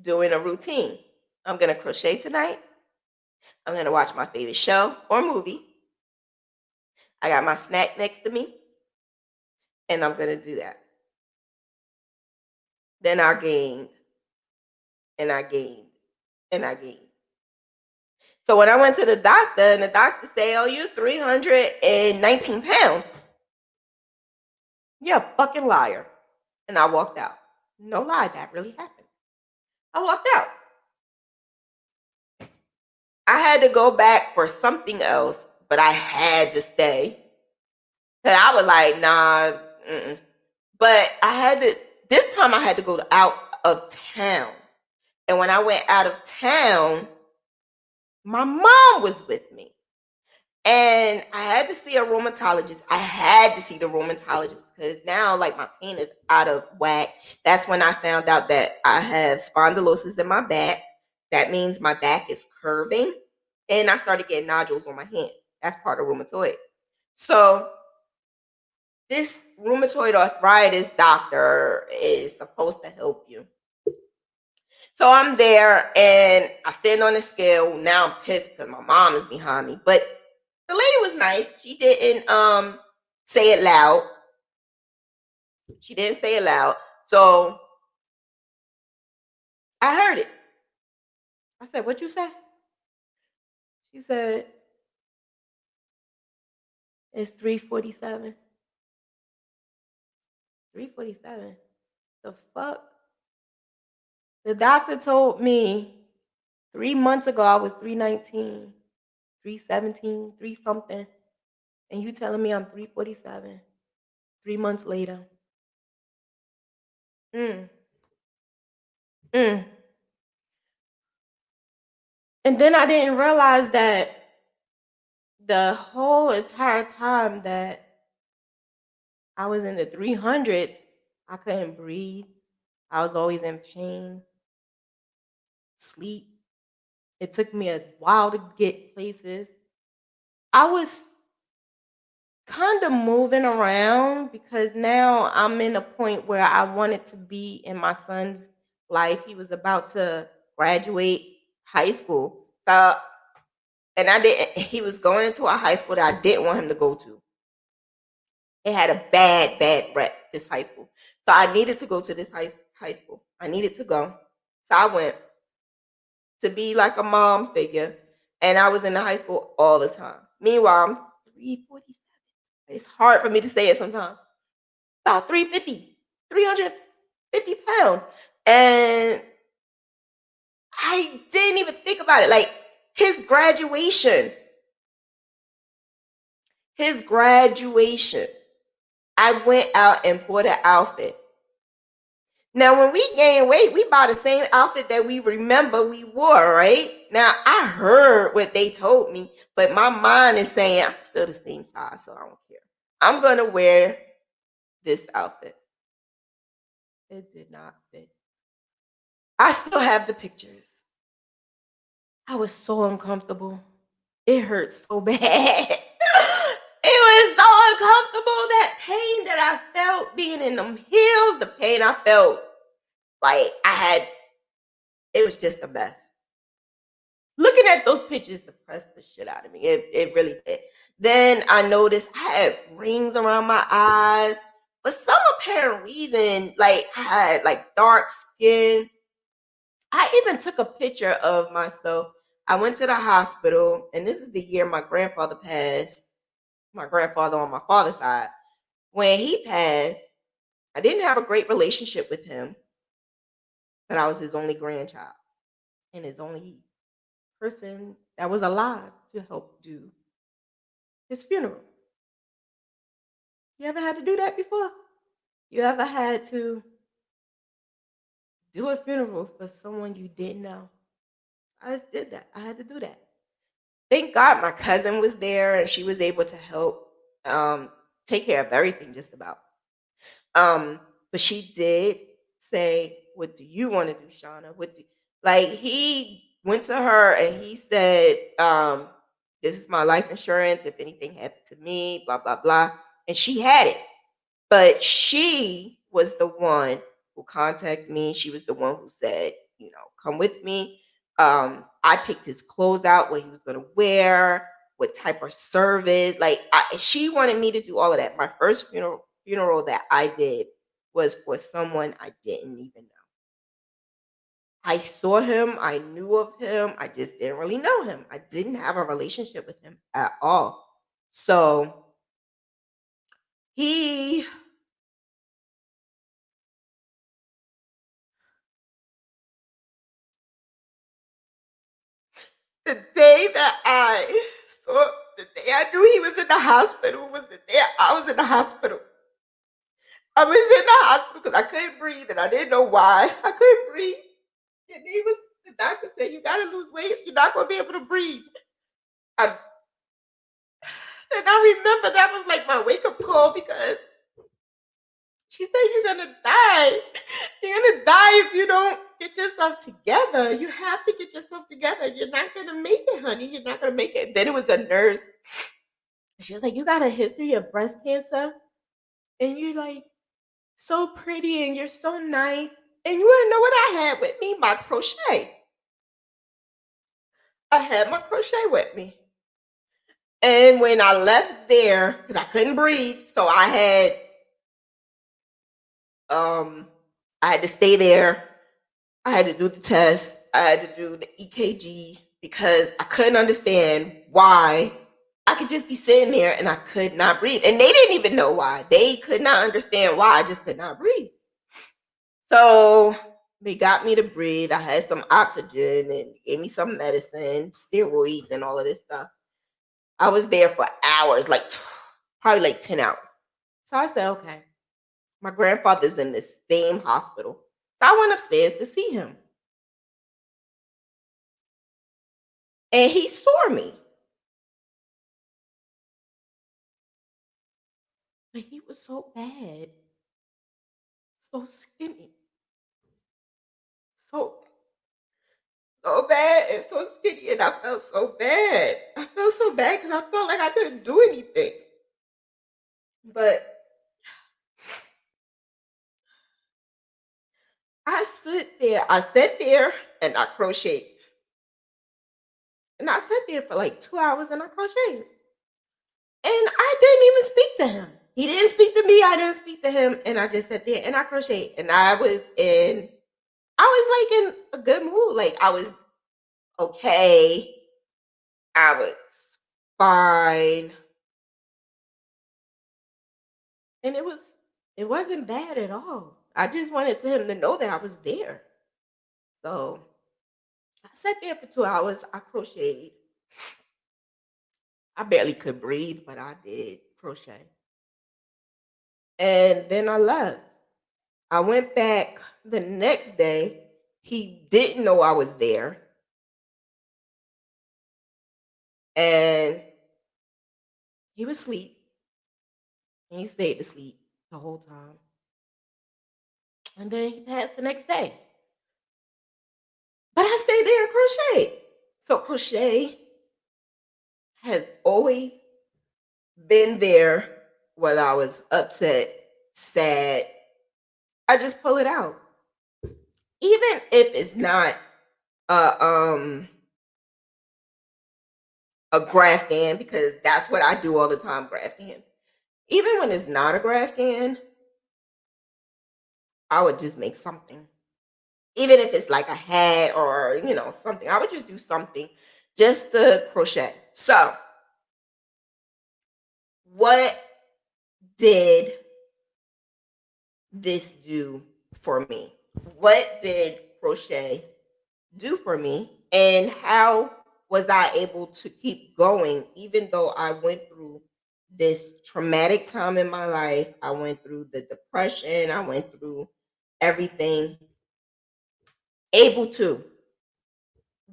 doing a routine. I'm going to crochet tonight. I'm going to watch my favorite show or movie. I got my snack next to me. And I'm going to do that. Then I gained and I gained and I gained. So when I went to the doctor and the doctor said, oh, you're 319 pounds. You're a fucking liar. And I walked out. No lie, that really happened. I walked out. I had to go back for something else, but I had to stay. Cause I was like, nah. Mm-mm. But this time I had to go out of town. And when I went out of town, my mom was with me. And I had to see a rheumatologist. I had to see the rheumatologist because now like my pain is out of whack. That's when I found out that I have spondylosis in my back. That means my back is curving. And I started getting nodules on my hand. That's part of rheumatoid. So this rheumatoid arthritis doctor is supposed to help you. So I'm there and I stand on the scale. Now I'm pissed because my mom is behind me. But the lady was nice. She didn't say it loud. She didn't say it loud. So I heard it. I said, "What you say?" She said, "It's 3:47." 3:47. The fuck? The doctor told me 3 months ago I was 319, 317, 3 something. And you telling me I'm 3:47 3 months later. Mm. Mm. And then I didn't realize that the whole entire time that I was in the 300s, I couldn't breathe. I was always in pain, sleep. It took me a while to get places. I was kind of moving around because now I'm in a point where I wanted to be in my son's life. He was about to graduate high school. So, and I didn't, he was going into a high school that I didn't want him to go to. It had a bad rep, this high school. So I needed to go to this high school. I needed to go. So I went to be like a mom figure. And I was in the high school all the time. Meanwhile, I'm 347. It's hard for me to say it sometimes. About 350, 350 pounds. And I didn't even think about it. Like his graduation, I went out and bought an outfit. Now, when we gain weight, we buy the same outfit that we remember we wore, right? Now, I heard what they told me, but my mind is saying I'm still the same size, so I don't care. I'm going to wear this outfit. It did not fit. I still have the pictures. I was so uncomfortable. It hurt so bad. It was so uncomfortable. That pain that I felt being in them heels, the pain I felt like it was just a mess. Looking at those pictures depressed the shit out of me. It really did. Then I noticed I had rings around my eyes. For some apparent reason, like I had like dark skin. I even took a picture of myself. I went to the hospital, and this is the year my grandfather passed. My grandfather on my father's side. When he passed, I didn't have a great relationship with him, but I was his only grandchild and his only person that was alive to help do his funeral. You ever had to do that before? You ever had to do a funeral for someone you didn't know? I did that. I had to do that. Thank God my cousin was there and she was able to help take care of everything just about. But she did say, "What do you want to do, Shauna? Like he went to her and he said, this is my life insurance. If anything happened to me, blah, blah, blah." And she had it. But she was the one who contacted me. She was the one who said, come with me. I picked his clothes out, what he was going to wear, what type of service. Like she wanted me to do all of that. My first funeral that I did was for someone I didn't even know. I saw him. I knew of him. I just didn't really know him. I didn't have a relationship with him at all. So he the day I knew he was in the hospital was the day I was in the hospital. I was in the hospital because I couldn't breathe and I didn't know why. I couldn't breathe. And the doctor said, "You gotta lose weight. You're not gonna be able to breathe." And I remember that was like my wake-up call because she said, "You're gonna die. You're gonna die if you don't get yourself together. You have to get yourself together. You're not gonna make it, honey. You're not gonna make it." Then it was a nurse. She was like, "You got a history of breast cancer, and you're like so pretty, and you're so nice, and you wanna know what I had with me? My crochet. I had my crochet with me." And when I left there, because I couldn't breathe, so I had to stay there. I had to do the test. I had to do the EKG because I couldn't understand why I could just be sitting there and I could not breathe. And they didn't even know why. They could not understand why I just could not breathe. So they got me to breathe. I had some oxygen and gave me some medicine, steroids, and all of this stuff. I was there for hours, like probably like 10 hours. So I said, okay, my grandfather's in the same hospital. So I went upstairs to see him. and he saw me. But he was so bad, so skinny, so bad and so skinny, and I felt so bad. I felt so bad because I felt like I couldn't do anything. But I sat there and I crocheted. And I sat there for like 2 hours and I crocheted. And I didn't even speak to him. He didn't speak to me. I didn't speak to him. And I just sat there and I crocheted. And I was like in a good mood. Like I was okay. I was fine. And it wasn't bad at all. I just wanted him to know that I was there. So I sat there for 2 hours. I crocheted. I barely could breathe, but I did crochet. And then I left. I went back the next day. He didn't know I was there. And he was asleep. And he stayed asleep the whole time. And then he passed the next day. But I stayed there and crocheted. So crochet has always been there when I was upset, sad. I just pull it out. Even if it's not a Graphghan, because that's what I do all the time, Graphghans. Even when it's not a Graphghan, I would just make something. Even if it's like a hat or, something. I would just do something just to crochet. So, what did this do for me? What did crochet do for me? And how was I able to keep going even though I went through this traumatic time in my life? I went through the depression. I went through everything. Ableton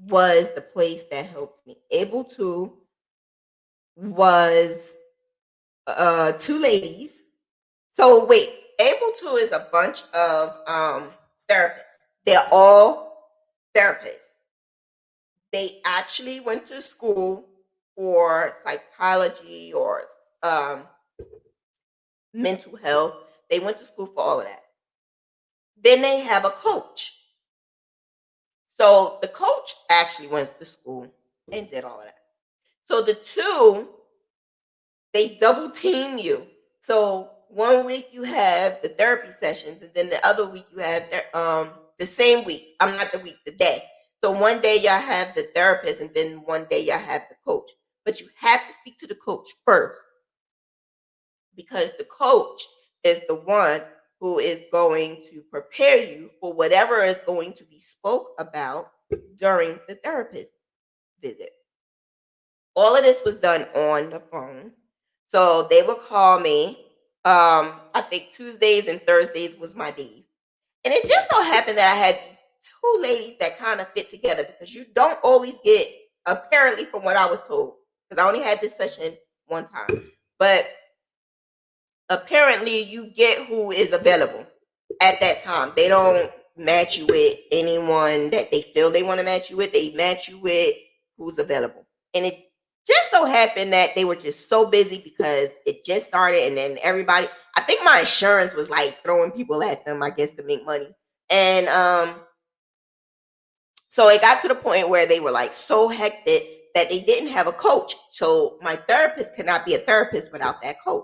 was the place that helped me. Ableton was two ladies. So wait, Ableton is a bunch of therapists. They're all therapists. They actually went to school for psychology or mental health. They went to school for all of that. Then they have a coach. So the coach actually went to school and did all of that. So the two, they double team you. So one week you have the therapy sessions, and then the other week you have the same week. I'm not the week, the day. So one day y'all have the therapist, and then one day y'all have the coach. But you have to speak to the coach first, because the coach is the one who is going to prepare you for whatever is going to be spoke about during the therapist visit. All of this was done on the phone. So they would call me. I think Tuesdays and Thursdays was my days. And it just so happened that I had these two ladies that kind of fit together, because you don't always get, apparently from what I was told, because I only had this session one time, but apparently you get who is available at that time. They don't match you with anyone that they feel they want to match you with. They match you with who's available. And it just so happened that they were just so busy because it just started, and then everybody, I think my insurance was like throwing people at them, I guess, to make money. And so it got to the point where they were like so hectic that they didn't have a coach. So my therapist could not be a therapist without that coach.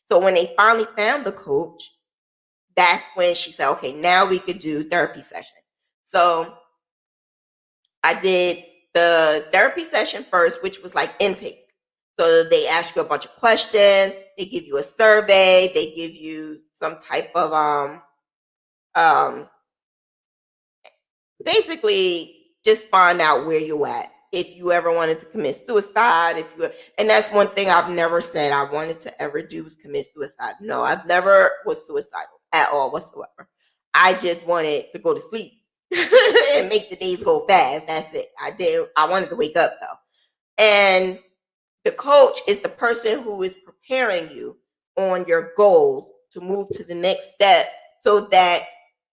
So when they finally found the coach, that's when she said, okay, now we could do therapy session. So I did the therapy session first, which was like intake. So they ask you a bunch of questions. They give you a survey. They give you some type of basically just find out where you're at. If you ever wanted to commit suicide, and that's one thing I've never said I wanted to ever do was commit suicide. No, I've never was suicidal at all whatsoever. I just wanted to go to sleep. and make the days go fast. That's it. I wanted to wake up though. And the coach is the person who is preparing you on your goals to move to the next step, so that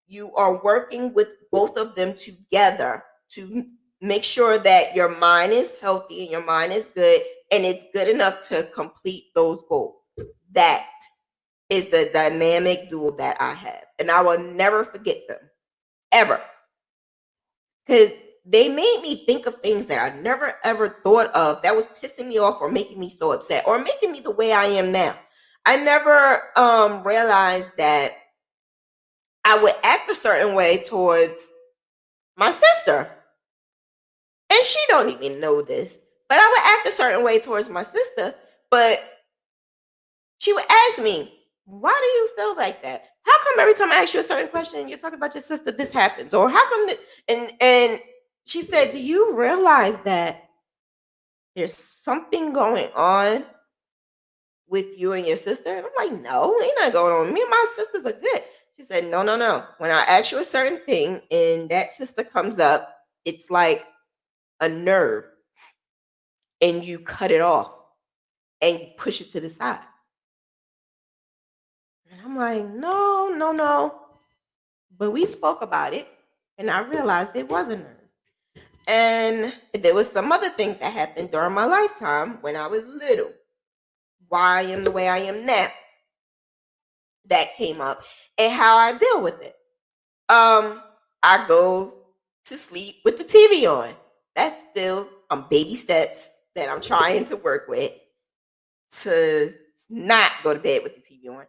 you are working with both of them together to make sure that your mind is healthy and your mind is good and it's good enough to complete those goals. That is the dynamic duo that I have. And I will never forget them, ever. Because they made me think of things that I never ever thought of that was pissing me off or making me so upset or making me the way I am now. I never realized that I would act a certain way towards my sister. And she don't even know this. But I would act a certain way towards my sister. But she would ask me, why do you feel like that? How come every time I ask you a certain question, you're talking about your sister, this happens? Or how come and she said, do you realize that there's something going on with you and your sister? And I'm like, no, ain't nothing going on. Me and my sisters are good. She said, no. When I ask you a certain thing and that sister comes up, it's like a nerve and you cut it off and you push it to the side. And I'm like, no. But we spoke about it and I realized it was a nerve. And there was some other things that happened during my lifetime when I was little. Why I am the way I am now. That came up and how I deal with it. I go to sleep with the TV on. That's still baby steps that I'm trying to work with to not go to bed with the TV on.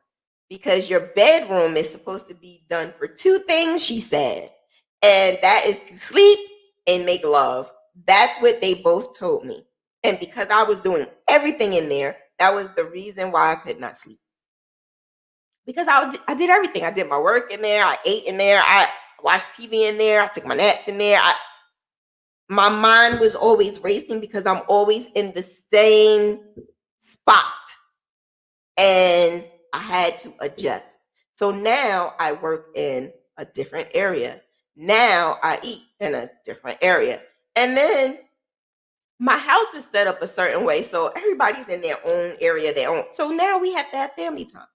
Because your bedroom is supposed to be done for two things, she said. And that is to sleep and make love. That's what they both told me. And because I was doing everything in there, that was the reason why I could not sleep. Because I did everything. I did my work in there. I ate in there. I watched TV in there. I took my naps in there. My mind was always racing because I'm always in the same spot. And I had to adjust. So now I work in a different area. Now I eat in a different area. And then my house is set up a certain way. So everybody's in their own area, their own. So now we have to have family time.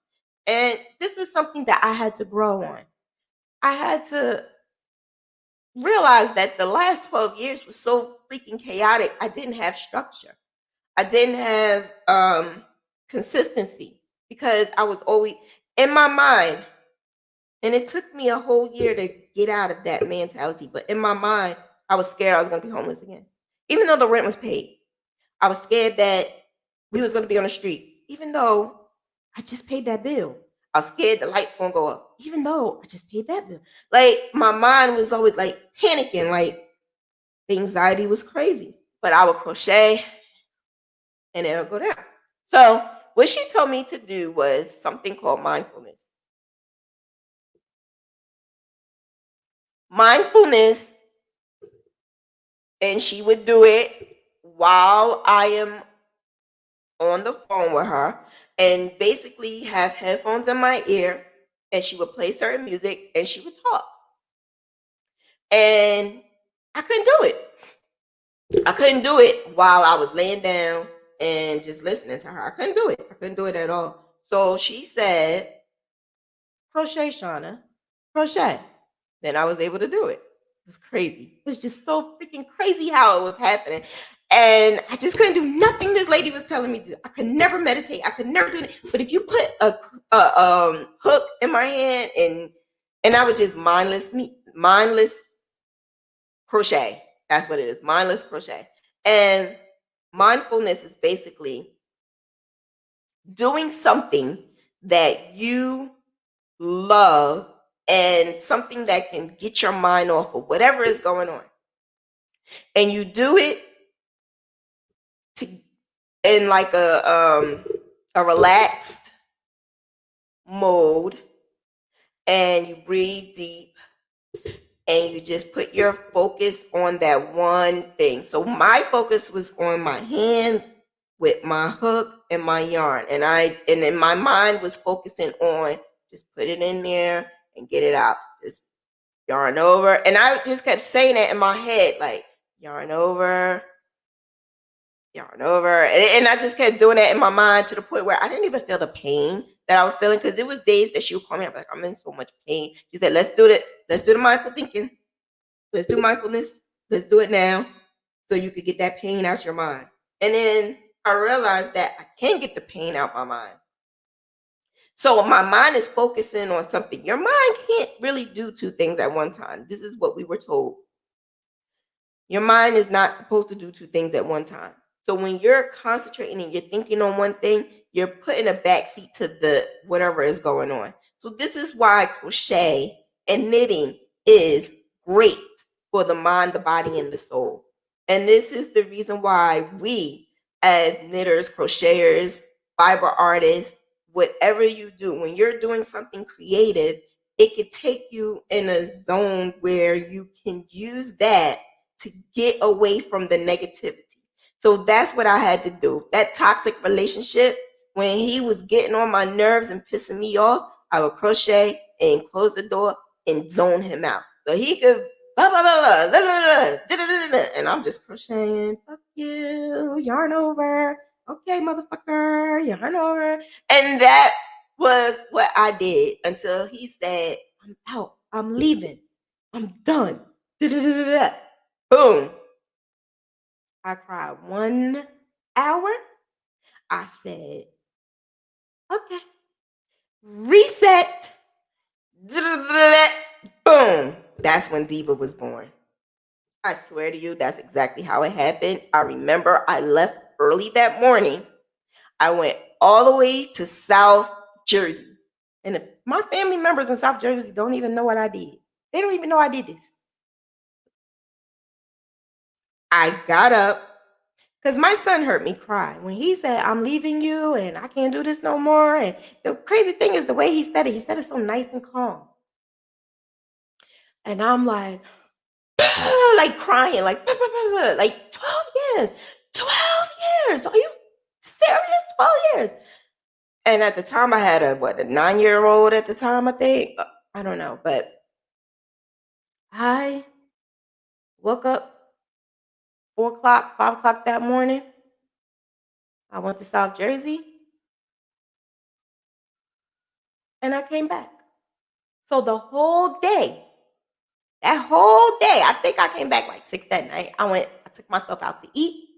And this is something that I had to grow on. I had to realize that the last 12 years was so freaking chaotic. I didn't have structure. I didn't have consistency because I was always in my mind. And it took me a whole year to get out of that mentality. But in my mind, I was scared I was going to be homeless again. Even though the rent was paid, I was scared that we was going to be on the street. Even though I just paid that bill. I was scared the lights going to go up. Even though I just paid that bill. Like, my mind was always like panicking. Like, the anxiety was crazy. But I would crochet and it'll go down. So what she told me to do was something called mindfulness. Mindfulness, and she would do it while I am on the phone with her and basically have headphones in my ear, and she would play certain music and she would talk. And I couldn't do it. I couldn't do it while I was laying down and just listening to her. I couldn't do it. I couldn't do it at all. So she said, crochet, Shanna, crochet. Then I was able to do it. It was crazy. It was just so freaking crazy how it was happening. And I just couldn't do nothing this lady was telling me to do. I could never meditate. I could never do it. But if you put a hook in my hand and I would just mindless crochet. That's what it is. Mindless crochet. And mindfulness is basically doing something that you love and something that can get your mind off of whatever is going on. And you do it in like a relaxed mode, and you breathe deep and you just put your focus on that one thing. So my focus was on my hands with my hook and my yarn, and then my mind was focusing on just put it in there and get it out. Just yarn over. And I just kept saying it in my head, like, yarn over, yarn over. And I just kept doing that in my mind to the point where I didn't even feel the pain that I was feeling, because it was days that she would call me up like, I'm in so much pain. She said, let's do it. Let's do the mindful thinking. Let's do mindfulness. Let's do it now so you could get that pain out your mind. And then I realized that I can get the pain out my mind. So my mind is focusing on something. Your mind can't really do two things at one time. This is what we were told. Your mind is not supposed to do two things at one time. So when you're concentrating and you're thinking on one thing, you're putting a backseat to the whatever is going on. So this is why crochet and knitting is great for the mind, the body, and the soul. And this is the reason why we, as knitters, crocheters, fiber artists, whatever you do, when you're doing something creative, it could take you in a zone where you can use that to get away from the negativity. So that's what I had to do. That toxic relationship, when he was getting on my nerves and pissing me off, I would crochet and close the door and zone him out. So he could blah, blah, blah, blah, blah, blah, blah, blah, and I'm just crocheting. Fuck you, yarn over. Okay, motherfucker, yarn over. And that was what I did until he said, I'm out. I'm leaving. I'm done. Boom. I cried 1 hour. I said, okay, reset. Boom. That's when Diva was born. I swear to you, that's exactly how it happened. I remember I left early that morning. I went all the way to South Jersey. And my family members in South Jersey don't even know what I did. They don't even know I did this. I got up because my son heard me cry when he said, I'm leaving you and I can't do this no more. And the crazy thing is the way he said it so nice and calm. And I'm like crying, like 12 years, 12 years. Are you serious? 12 years. And at the time I had a 9-year-old at the time, I think. I don't know, but I woke up 4 o'clock, 5 o'clock that morning. I went to South Jersey and I came back. So the whole day, that whole day, I think I came back like 6 that night. I took myself out to eat.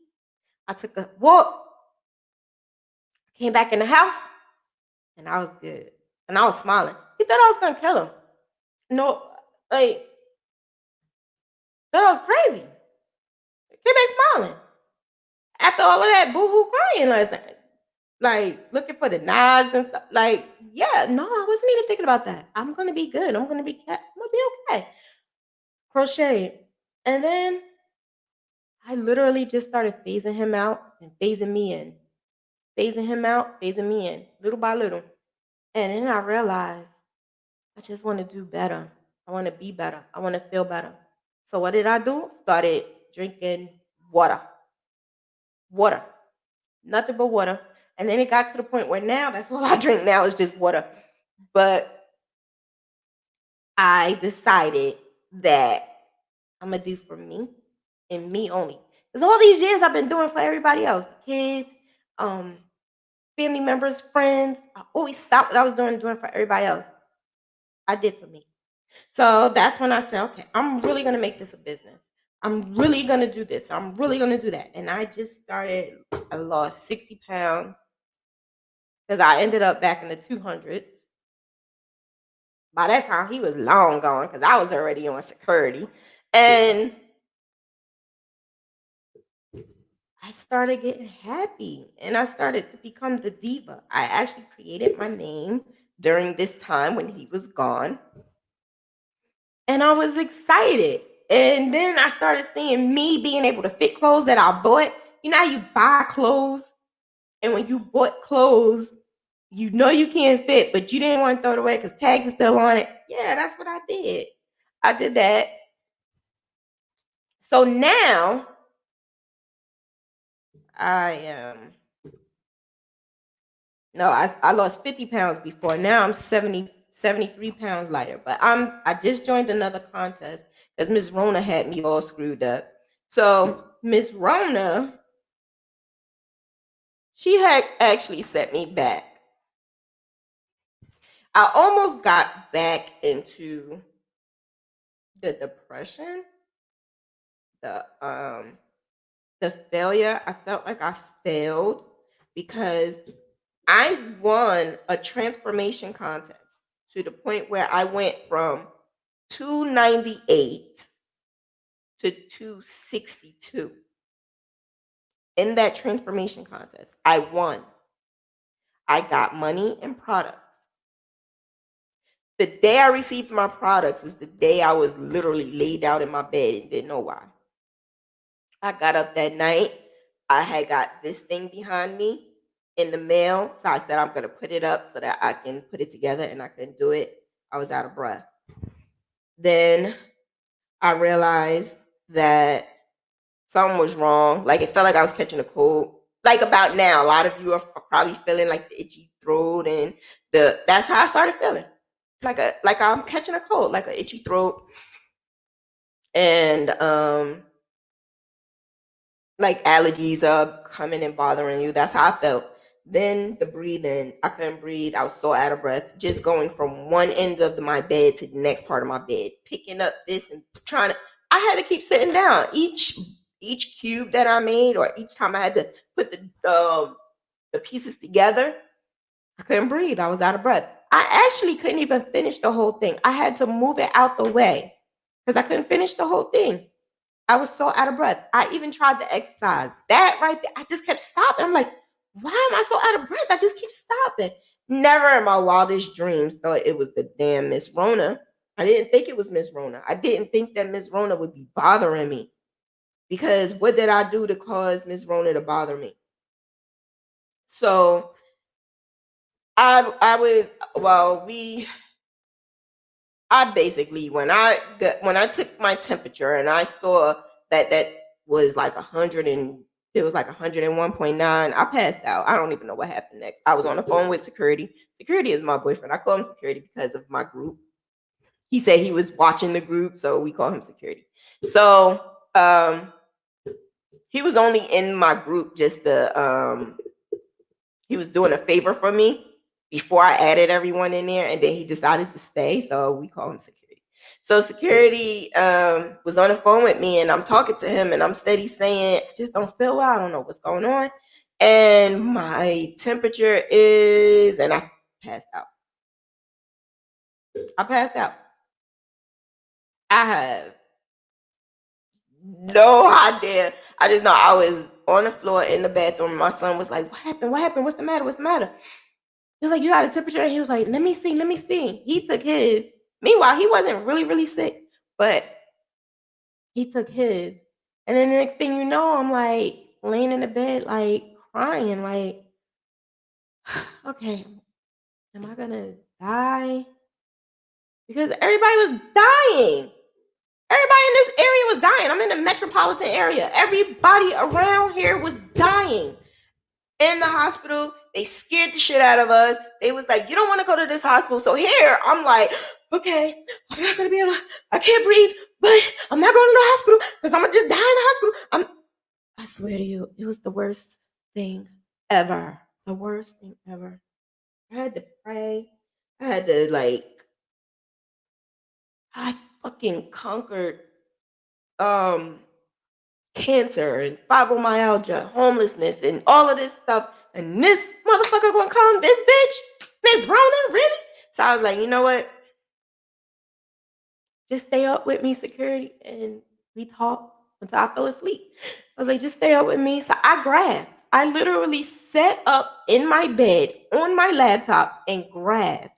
I took a walk, came back in the house, and I was good. And I was smiling. He thought I was going to kill him. No, like, thought I was crazy. Came back smiling. After all of that boo-boo crying last night. Like, looking for the knives and stuff. Like, yeah, no, I wasn't even thinking about that. I'm going to be good. I'm going to be okay. Crochet. And then I literally just started phasing him out and phasing me in. Phasing him out, phasing me in, little by little. And then I realized I just want to do better. I want to be better. I want to feel better. So what did I do? Started drinking water. Water. Nothing but water. And then it got to the point where now that's all I drink now is just water. But I decided that I'm going to do for me and me only. Because all these years I've been doing for everybody else. Kids, family members, friends. I always stopped what I was doing for everybody else. I did for me. So that's when I said, okay, I'm really going to make this a business. I'm really going to do this. I'm really going to do that. And I just started. I lost 60 pounds because I ended up back in the 200s. By that time, he was long gone because I was already on security. And I started getting happy and I started to become the diva. I actually created my name during this time when he was gone. And I was excited. And then I started seeing me being able to fit clothes that I bought. You know how you buy clothes, and when you bought clothes, you know you can't fit, but you didn't want to throw it away because tags are still on it. Yeah, that's what I did. I did that. So now I lost 50 pounds before. Now I'm 70 73 pounds lighter. But I just joined another contest because Miss Rona had me all screwed up. So Miss Rona, she had actually set me back. I almost got back into the depression, the failure. I felt like I failed because I won a transformation contest to the point where I went from 298 to 262 in that transformation contest. I won. I got money and products. The day I received my products is the day I was literally laid out in my bed and didn't know why. I got up that night. I had got this thing behind me in the mail. So I said, I'm going to put it up so that I can put it together, and I couldn't do it. I was out of breath. Then I realized that something was wrong. Like, it felt like I was catching a cold. Like about now, a lot of you are probably feeling like the itchy throat, and that's how I started feeling. Like I'm catching a cold, like an itchy throat. And like allergies are coming and bothering you. That's how I felt. Then the breathing, I couldn't breathe. I was so out of breath, just going from one end of my bed to the next part of my bed, picking up this and trying to. I had to keep sitting down. Each cube that I made, or each time I had to put the pieces together, I couldn't breathe. I was out of breath. I actually couldn't even finish the whole thing. I had to move it out the way because I couldn't finish the whole thing. I was so out of breath. I even tried to exercise. That right there, I just kept stopping. I'm like, why am I so out of breath? I just keep stopping. Never in my wildest dreams thought it was the damn Miss Rona. I didn't think it was Miss Rona. I didn't think that Miss Rona would be bothering me. Because what did I do to cause Miss Rona to bother me? So I basically, when I took my temperature and I saw that was like 100 and it was like 101.9, I passed out. I don't even know what happened next. I was on the phone with security. Security is my boyfriend. I call him security because of my group. He said he was watching the group, so we call him security. So he was only in my group just to he was doing a favor for me before I added everyone in there, and then he decided to stay, so we call him security. So security was on the phone with me, and I'm talking to him, and I'm steady saying, I just don't feel well. I don't know what's going on. And my temperature is, and I passed out. I passed out. I have no idea. I just know I was on the floor in the bathroom. My son was like, what happened? What happened? What's the matter? What's the matter? He was like, you got a temperature? And he was like, let me see, let me see. He took his. Meanwhile, he wasn't really, really sick, but he took his. And then the next thing you know, I'm like laying in the bed, like crying, like, okay, am I gonna die? Because everybody was dying. Everybody in this area was dying. I'm in the metropolitan area. Everybody around here was dying. In the hospital, they scared the shit out of us. They was like, you don't want to go to this hospital. So here, I'm like, okay, I'm not going to be able to, I can't breathe, but I'm not going to the hospital because I'm going to just die in the hospital. I swear to you, it was the worst thing ever. The worst thing ever. I had to pray. I had to I fucking conquered cancer and fibromyalgia, homelessness, and all of this stuff. And this motherfucker gonna come, this bitch, Miss Rona, really? So I was like, you know what? Just stay up with me, security, and we talked until I fell asleep. I was like, just stay up with me. So I grabbed. I literally sat up in my bed on my laptop and grabbed.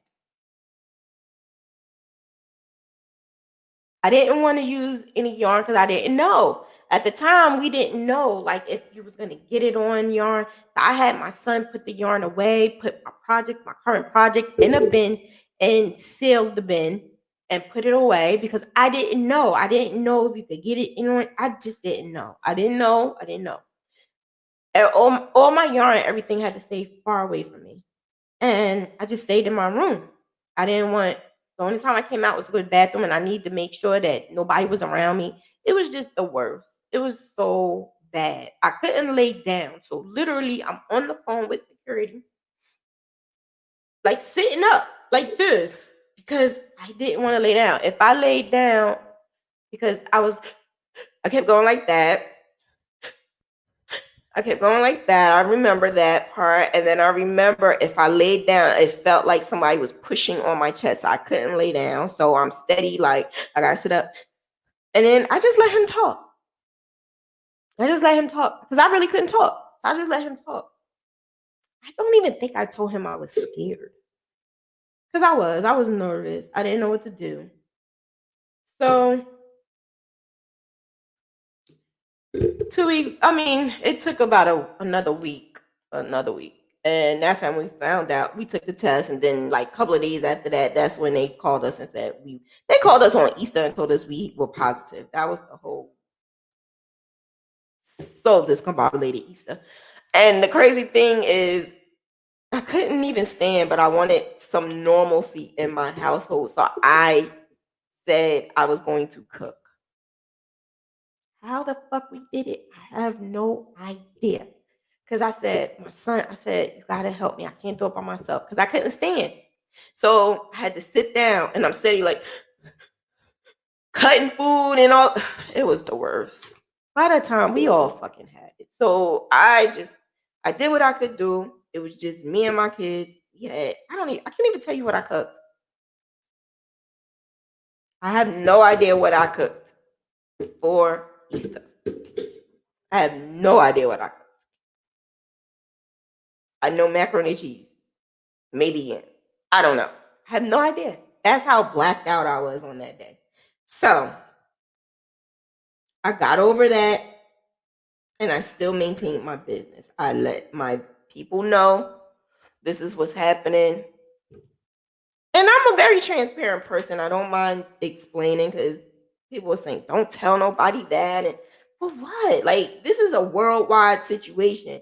I didn't want to use any yarn because I didn't know. At the time, we didn't know like if you was gonna get it on yarn. So I had my son put the yarn away, put my current projects in a bin, and sealed the bin and put it away because I didn't know. I didn't know if you could get it in on. I just didn't know. I didn't know. And all my yarn, everything had to stay far away from me, and I just stayed in my room. I didn't want, the only time I came out was to go to the bathroom and I need to make sure that nobody was around me. It was just the worst. It was so bad. I couldn't lay down. So literally, I'm on the phone with security, like sitting up like this because I didn't want to lay down. If I laid down, because I kept going like that. I kept going like that. I remember that part. And then I remember if I laid down, it felt like somebody was pushing on my chest. So I couldn't lay down. So I'm steady, like I gotta sit up. And then I just let him talk. I just let him talk because I really couldn't talk. So I just let him talk. I don't even think I told him I was scared. Because I was nervous. I didn't know what to do. So 2 weeks, I mean, it took about another week. And that's how we found out. We took the test, and then like a couple of days after that, that's when they called us and said they called us on Easter and told us we were positive. That was the whole so discombobulated Easter. And the crazy thing is I couldn't even stand, but I wanted some normalcy in my household. So I said I was going to cook. How the fuck we did it, I have no idea. Because I said, my son, I said, you gotta help me. I can't do it by myself because I couldn't stand. So I had to sit down and I'm sitting like cutting food and all. It was the worst. By the time we all fucking had it. So I did what I could do. It was just me and my kids. I can't even tell you what I cooked. I have no idea what I cooked for Easter. I have no idea what I cooked. I know macaroni and cheese. Maybe yam. I don't know. I have no idea. That's how blacked out I was on that day. So I got over that and I still maintained my business. I let my people know this is what's happening. And I'm a very transparent person. I don't mind explaining because people are saying, don't tell nobody that. And for what? Like, this is a worldwide situation.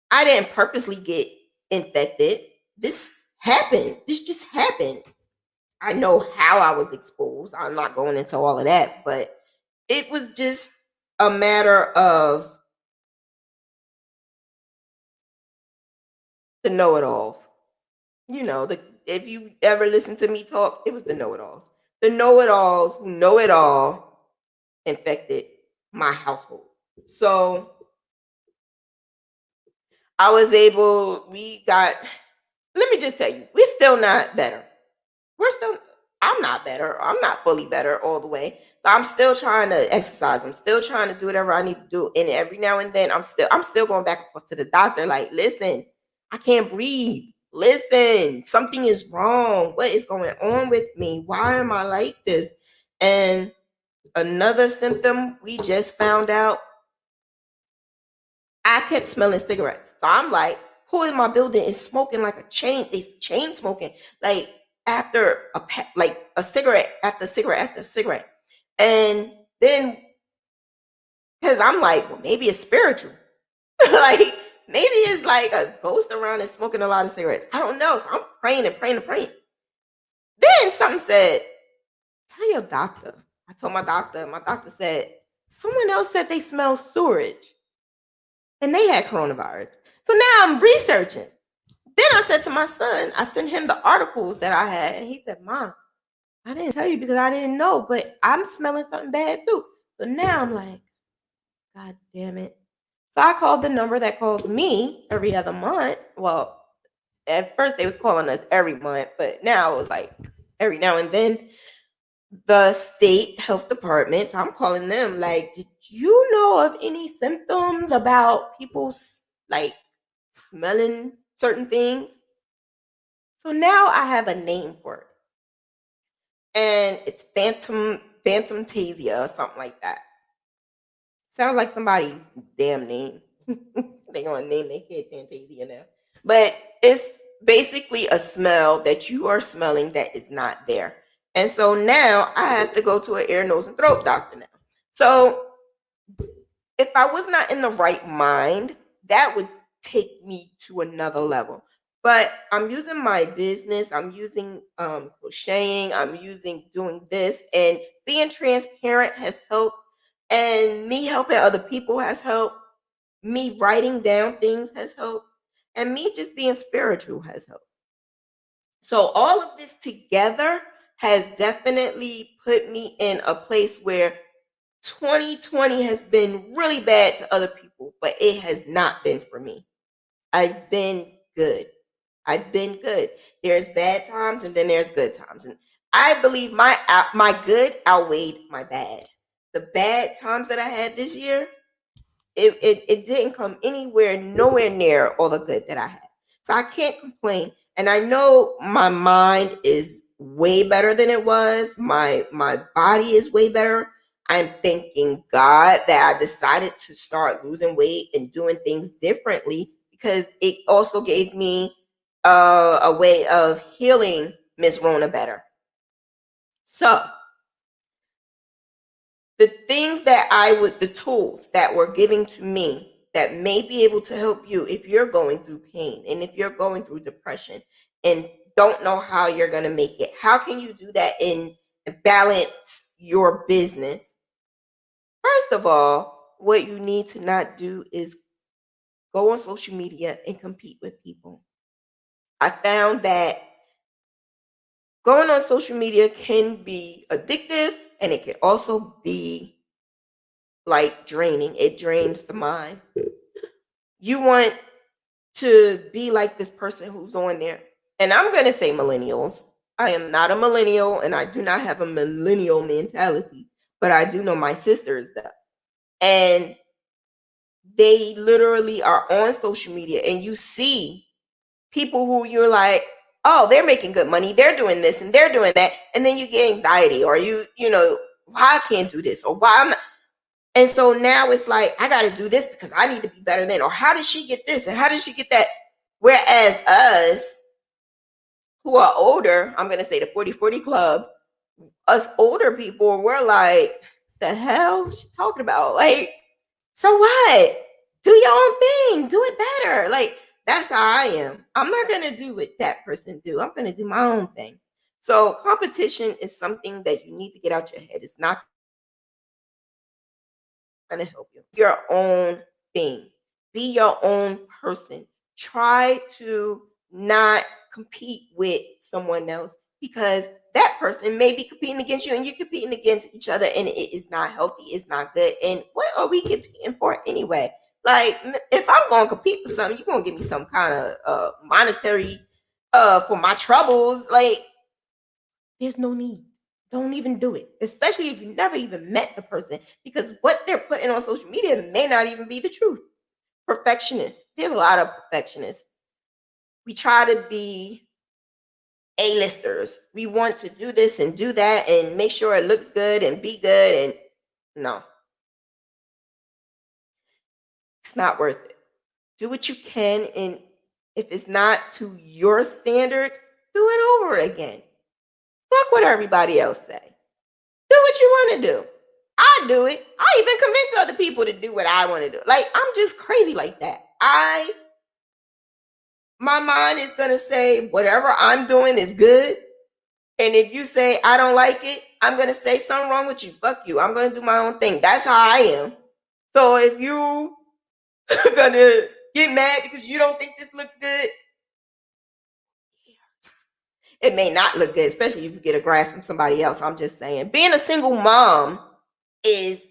I didn't purposely get infected. This happened. This just happened. I know how I was exposed. I'm not going into all of that, but it was just a matter of the know-it-alls. You know, if you ever listen to me talk, it was the know-it-alls. The know-it-alls who know it all infected my household. So I was able, let me just tell you, we're still not better. I'm not better. I'm not fully better all the way. So I'm still trying to exercise. I'm still trying to do whatever I need to do. And every now and then I'm still going back and forth to the doctor. Like, listen, I can't breathe. Listen, something is wrong. What is going on with me? Why am I like this? And another symptom we just found out, I kept smelling cigarettes. So I'm like, who in my building is smoking like a chain? Is chain smoking like after a cigarette after cigarette after cigarette. And then because I'm like, well, maybe it's spiritual. Like maybe it's like a ghost around and smoking a lot of cigarettes. I don't know. So I'm praying and praying and praying. Then something said, tell your doctor. I told my doctor said, someone else said they smell sewage. And they had coronavirus. So now I'm researching. Then I said to my son, I sent him the articles that I had. And he said, Mom, I didn't tell you because I didn't know, but I'm smelling something bad too. So now I'm like, God damn it. So I called the number that calls me every other month. Well, at first they was calling us every month, but now it was like every now and then. The state health department. So I'm calling them like, did you know of any symptoms about people like smelling certain things? So now I have a name for it. And it's phantomtasia or something like that. Sounds like somebody's damn name. They gonna name their kid Fantasia now. But it's basically a smell that you are smelling that is not there. And so now I have to go to an ear, nose, and throat doctor now. So if I was not in the right mind, that would take me to another level. But I'm using my business, I'm using crocheting, I'm using doing this, and being transparent has helped, and me helping other people has helped, me writing down things has helped, and me just being spiritual has helped. So all of this together has definitely put me in a place where 2020 has been really bad to other people, but it has not been for me. I've been good. I've been good. There's bad times and then there's good times. And I believe my good outweighed my bad. The bad times that I had this year, it didn't come nowhere near all the good that I had. So I can't complain. And I know my mind is way better than it was. My body is way better. I'm thanking God that I decided to start losing weight and doing things differently, because it also gave me a way of healing Miss Rona better. So the things the tools that were given to me that may be able to help you if you're going through pain and if you're going through depression and don't know how you're going to make it. How can you do that and balance your business? First of all, what you need to not do is go on social media and compete with people. I found that going on social media can be addictive, and it can also be like draining. It drains the mind. You want to be like this person who's on there. And I'm going to say millennials. I am not a millennial and I do not have a millennial mentality, but I do know my sisters though. And they literally are on social media and you see people who you're like, oh, they're making good money, they're doing this and they're doing that, and then you get anxiety, or you know, why I can't do this, or why I'm not. And so now it's like, I got to do this because I need to be better than, or how did she get this and how did she get that? Whereas us who are older, I'm going to say the 40-40 club, us older people, we're like, the hell she talking about? Like, so what? Do your own thing. Do it better. Like, that's how I am. I'm not going to do what that person do. I'm going to do my own thing. So competition is something that you need to get out your head. It's not going to help you. Your own thing. Be your own person. Try to not compete with someone else, because that person may be competing against you and you're competing against each other, and it is not healthy. It's not good. And what are we competing for anyway? Like, if I'm going to compete for something, you're going to give me some kind of monetary for my troubles. Like, there's no need. Don't even do it, especially if you never even met the person, because what they're putting on social media may not even be the truth. Perfectionists. There's a lot of perfectionists. We try to be A-listers. We want to do this and do that and make sure it looks good and be good. And no, it's not worth it. Do what you can. And if it's not to your standards, do it over again. Fuck what everybody else say. Do what you want to do. I do it. I even convince other people to do what I want to do. Like, I'm just crazy like that. My mind is going to say whatever I'm doing is good. And if you say I don't like it, I'm going to say something wrong with you. Fuck you. I'm going to do my own thing. That's how I am. So if you are going to get mad because you don't think this looks good, it may not look good, especially if you get a graph from somebody else. I'm just saying. Being a single mom is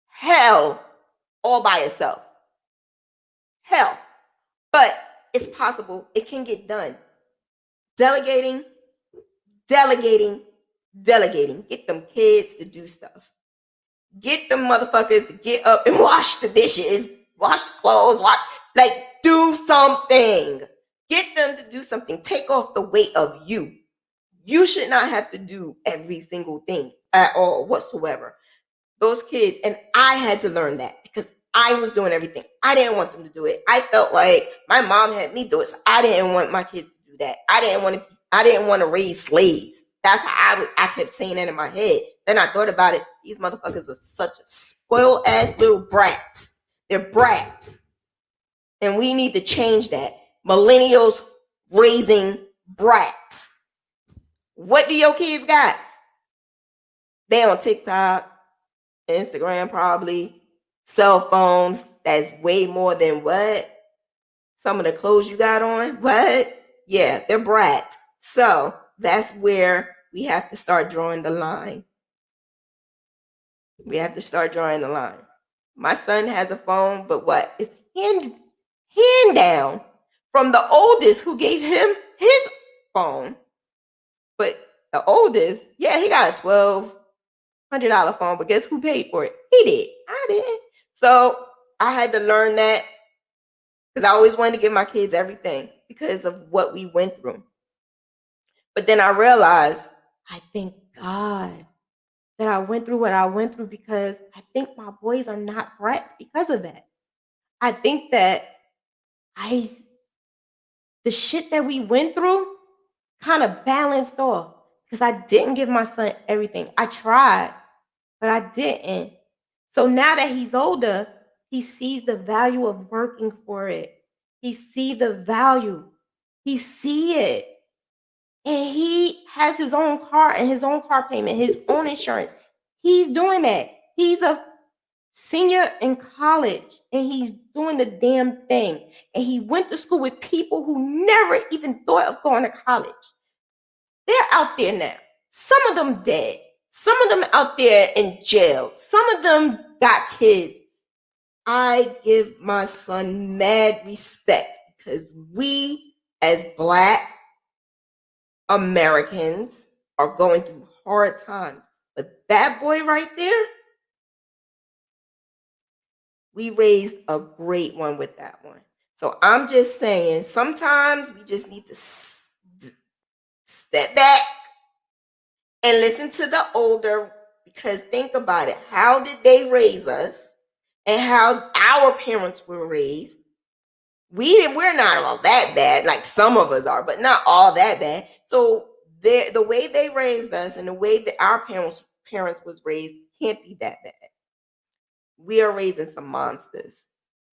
hell all by itself. Hell. But it's possible. It can get done. Delegating. Get them kids to do stuff. Get them motherfuckers to get up and wash the dishes, wash the clothes, do something. Get them to do something. Take off the weight of you. You should not have to do every single thing at all whatsoever. Those kids, and I had to learn that because I was doing everything. I didn't want them to do it. I felt like my mom had me do it, so I didn't want my kids to do that. I didn't want to raise slaves. That's how I kept saying that in my head. Then I thought about it. These motherfuckers are such a spoiled ass little brats. They're brats. And we need to change that. millennials raising brats. What do your kids got? They on TikTok, Instagram probably, cell phones. That's way more than what? Some of the clothes you got on? What? Yeah, they're brats. So that's where we have to start drawing the line. We have to start drawing the line. My son has a phone, but what? It's hand down from the oldest who gave him his phone. But the oldest, yeah, he got a $1,200 phone, but guess who paid for it? He did. I didn't. So I had to learn that because I always wanted to give my kids everything because of what we went through. But then I realized, I thank God that I went through what I went through because I think my boys are not brats because of that. I think that the shit that we went through kind of balanced off because I didn't give my son everything. I tried, but I didn't. So now that he's older, he sees the value of working for it. He sees the value. He sees it. And he has his own car and his own car payment, his own insurance. He's doing that. He's a senior in college and he's doing the damn thing. And he went to school with people who never even thought of going to college. They're out there now. Some of them dead. Some of them out there in jail. Some of them got kids. I give my son mad respect because we as Black Americans are going through hard times. But that boy right there, we raised a great one with that one. So I'm just saying, sometimes we just need to step back and listen to the older, because think about it. How did they raise us and how our parents were raised? We're not all that bad. Like some of us are, but not all that bad. So the way they raised us and the way that our parents was raised can't be that bad. We are raising some monsters,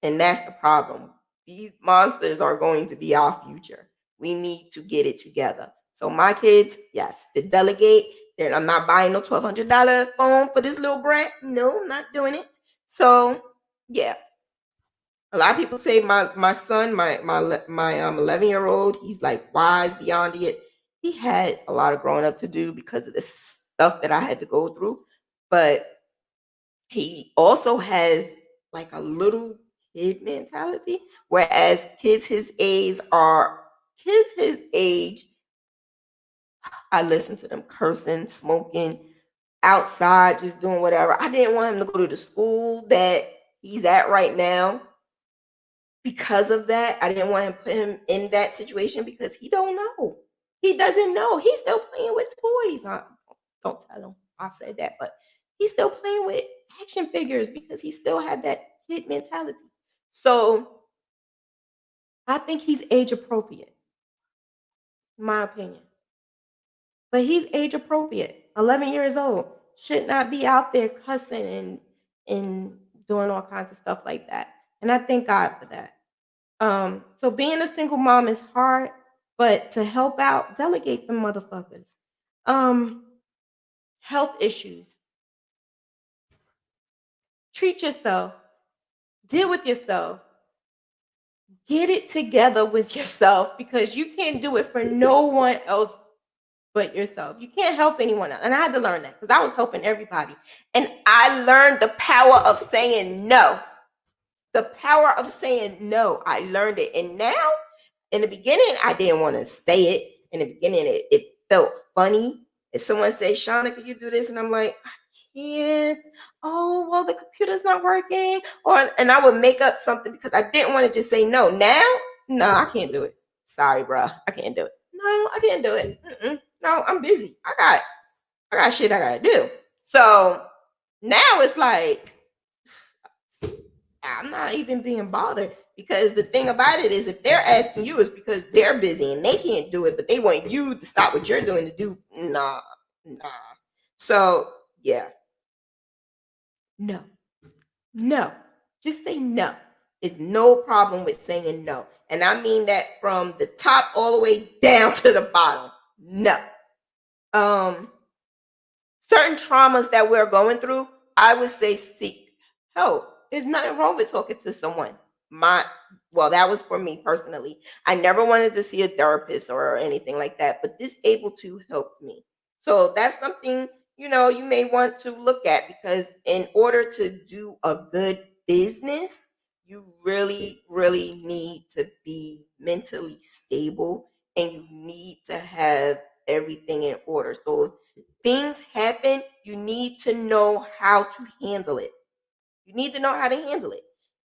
and that's the problem. These monsters are going to be our future. We need to get it together. So my kids, yes, they delegate. I'm not buying no $1,200 phone for this little brat. No, I'm not doing it. So yeah, a lot of people say my son, my 11-year-old, he's like wise beyond years. He had a lot of growing up to do because of the stuff that I had to go through, but he also has like a little kid mentality, whereas kids his age, I listen to them cursing, smoking, outside, just doing whatever. I didn't want him to go to the school that he's at right now. Because of that, I didn't want to put him in that situation because he don't know. He doesn't know. He's still playing with toys. Don't tell him I said that, but he's still playing with action figures because he still had that kid mentality. So I think he's age appropriate, in my opinion. But he's age appropriate. 11 years old. Should not be out there cussing and doing all kinds of stuff like that. And I thank God for that. So being a single mom is hard, but to help out, delegate them motherfuckers. Health issues. Treat yourself. Deal with yourself. Get it together with yourself because you can't do it for no one else but yourself. You can't help anyone else. And I had to learn that because I was helping everybody. And I learned the power of saying no. The power of saying no. I learned it. And now, in the beginning, I didn't want to say it. In the beginning, it felt funny. If someone says, Shanna, can you do this? And I'm like, I can't. Oh, well, the computer's not working. And I would make up something because I didn't want to just say no. Now, no, I can't do it. Sorry, bro. I can't do it. No, I can't do it. No, I'm busy. I got shit I gotta do. So now it's like, I'm not even being bothered because the thing about it is if they're asking you, it's because they're busy and they can't do it, but they want you to stop what you're doing to do. Nah. So yeah. No. Just say no. is no problem with saying no. And I mean that from the top all the way down to the bottom. No. Certain traumas that we're going through, I would say seek help. There's nothing wrong with talking to someone. Well, that was for me personally. I never wanted to see a therapist or anything like that, but this Able2 helped me. So that's something, you may want to look at, because in order to do a good business, you really, really need to be mentally stable, and you need to have everything in order. So if things happen, you need to know how to handle it. You need to know how to handle it.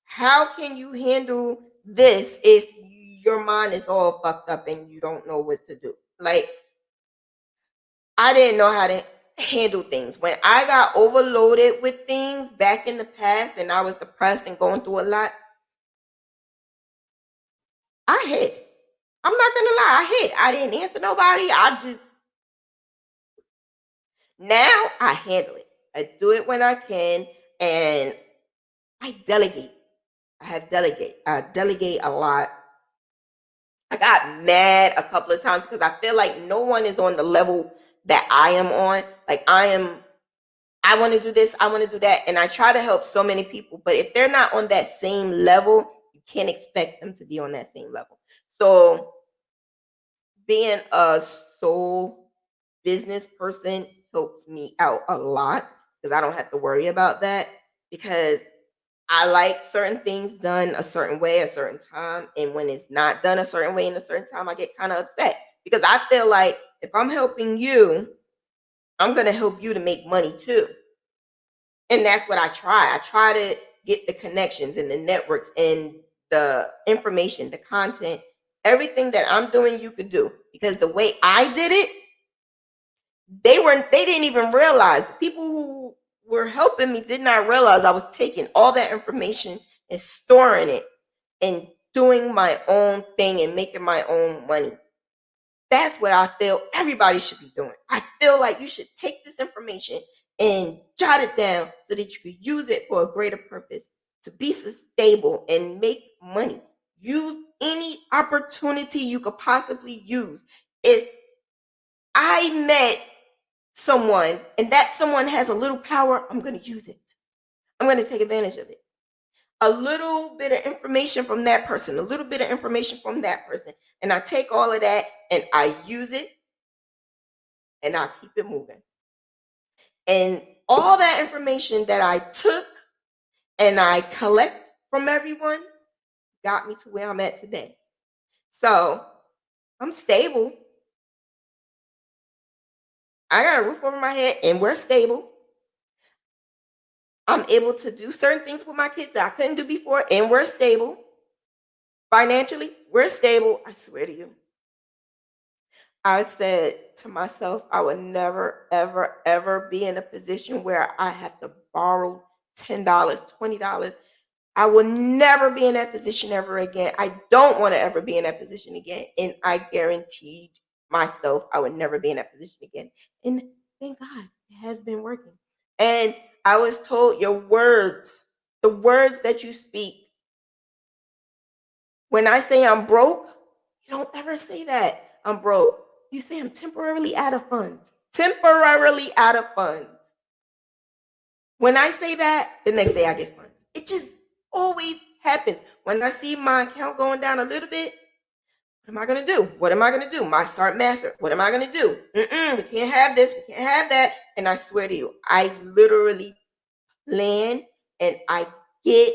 How can you handle this if your mind is all fucked up and you don't know what to do? Like, I didn't know how to handle things. When I got overloaded with things back in the past and I was depressed and going through a lot, I hid. I'm not gonna lie, I hid. I didn't answer nobody. Now I handle it. I do it when I can, and I delegate. I delegate a lot. I got mad a couple of times because I feel like no one is on the level that I am on. Like, I want to do this, I want to do that, and I try to help so many people, but if they're not on that same level, you can't expect them to be on that same level. So being a sole business person helps me out a lot, because I don't have to worry about that, because I like certain things done a certain way, a certain time. And when it's not done a certain way in a certain time, I get kind of upset, because I feel like if I'm helping you, I'm going to help you to make money too. And that's what I try. I try to get the connections and the networks and the information, the content, everything that I'm doing, you could do. Because the way I did it, they didn't even realize. The people who were helping me did not realize I was taking all that information and storing it and doing my own thing and making my own money. That's what I feel everybody should be doing. I feel like you should take this information and jot it down so that you could use it for a greater purpose, to be stable and make money. Use any opportunity you could possibly use. If I met someone and that someone has a little power, I'm going to use it. I'm going to take advantage of it. A little bit of information from that person, a little bit of information from that person, and I take all of that and I use it and I keep it moving. And all that information that I took and I collect from everyone got me to where I'm at today. So I'm stable. I got a roof over my head and we're stable. I'm able to do certain things with my kids that I couldn't do before, and we're stable. Financially, we're stable. I swear to you. I said to myself, I would never, ever, ever be in a position where I have to borrow $10, $20. I will never be in that position ever again. I don't want to ever be in that position again. And I guaranteed myself I would never be in that position again. And thank God it has been working. And I was told your words, the words that you speak. When I say I'm broke, you don't ever say that I'm broke. You say I'm temporarily out of funds. Temporarily out of funds. When I say that, the next day I get funds. It just always happens. When I see my account going down a little bit, what am I going to do? What am I going to do? My start master. What am I going to do? We can't have this. We can't have that. And I swear to you, I literally plan and I get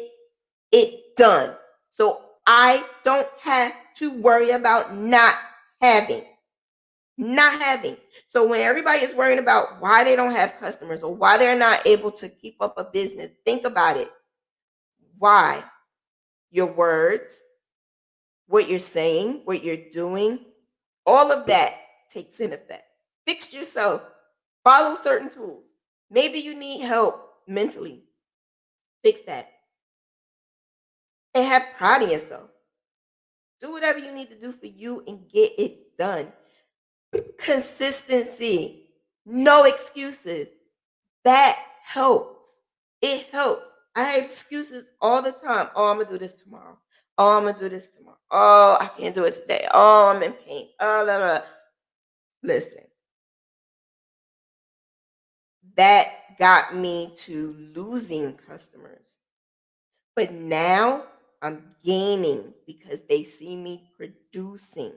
it done. So I don't have to worry about not having. So when everybody is worrying about why they don't have customers or why they're not able to keep up a business, think about it. Why? Your words, what you're saying, what you're doing, all of that takes in effect. Fix yourself. Follow certain tools. Maybe you need help mentally. Fix that. And have pride in yourself. Do whatever you need to do for you and get it done. Consistency. No excuses. That helps. It helps. I had excuses all the time. Oh, I'm gonna do this tomorrow. Oh, I'm gonna do this tomorrow. Oh, I can't do it today. Oh, I'm in pain. Oh, blah, blah. Listen, that got me to losing customers. But now I'm gaining because they see me producing.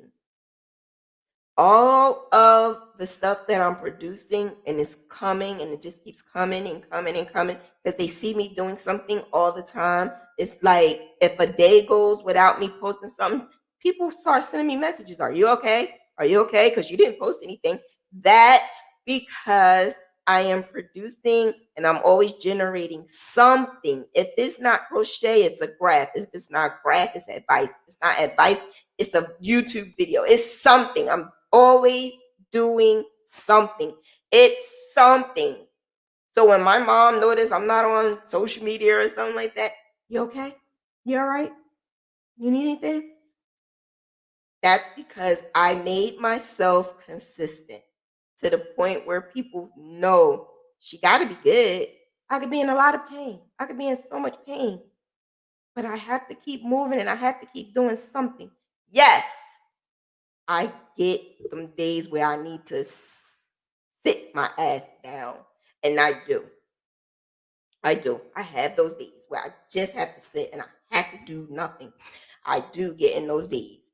All of the stuff that I'm producing, and it's coming, and it just keeps coming and coming and coming because they see me doing something all the time. It's like if a day goes without me posting something, people start sending me messages. Are you okay? Are you okay? Because you didn't post anything. That's because I am producing and I'm always generating something. If it's not crochet, it's a graph. If it's not graph, it's advice. If it's not advice, it's a YouTube video. It's something. I'm always doing something. It's something. So when my mom noticed I'm not on social media or something like that, you okay? You all right? You need anything? That's because I made myself consistent to the point where people know she got to be good. I could be in a lot of pain. I could be in so much pain, but I have to keep moving and I have to keep doing something. Yes, I get some days where I need to sit my ass down, and I do. I do. I have those days where I just have to sit and I have to do nothing. I do get in those days.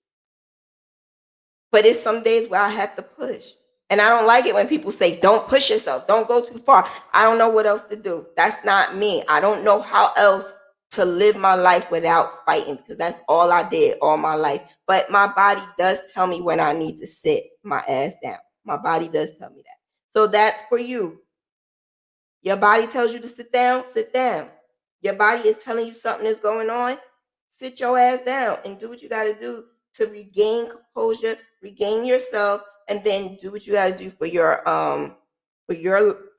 But it's some days where I have to push. And I don't like it when people say, don't push yourself, don't go too far. I don't know what else to do. That's not me. I don't know how else to live my life without fighting because that's all I did all my life. But my body does tell me when I need to sit my ass down. My body does tell me that. So that's for you. Your body tells you to sit down, sit down. Your body is telling you something is going on, sit your ass down and do what you got to do to regain composure, regain yourself, and then do what you got to do for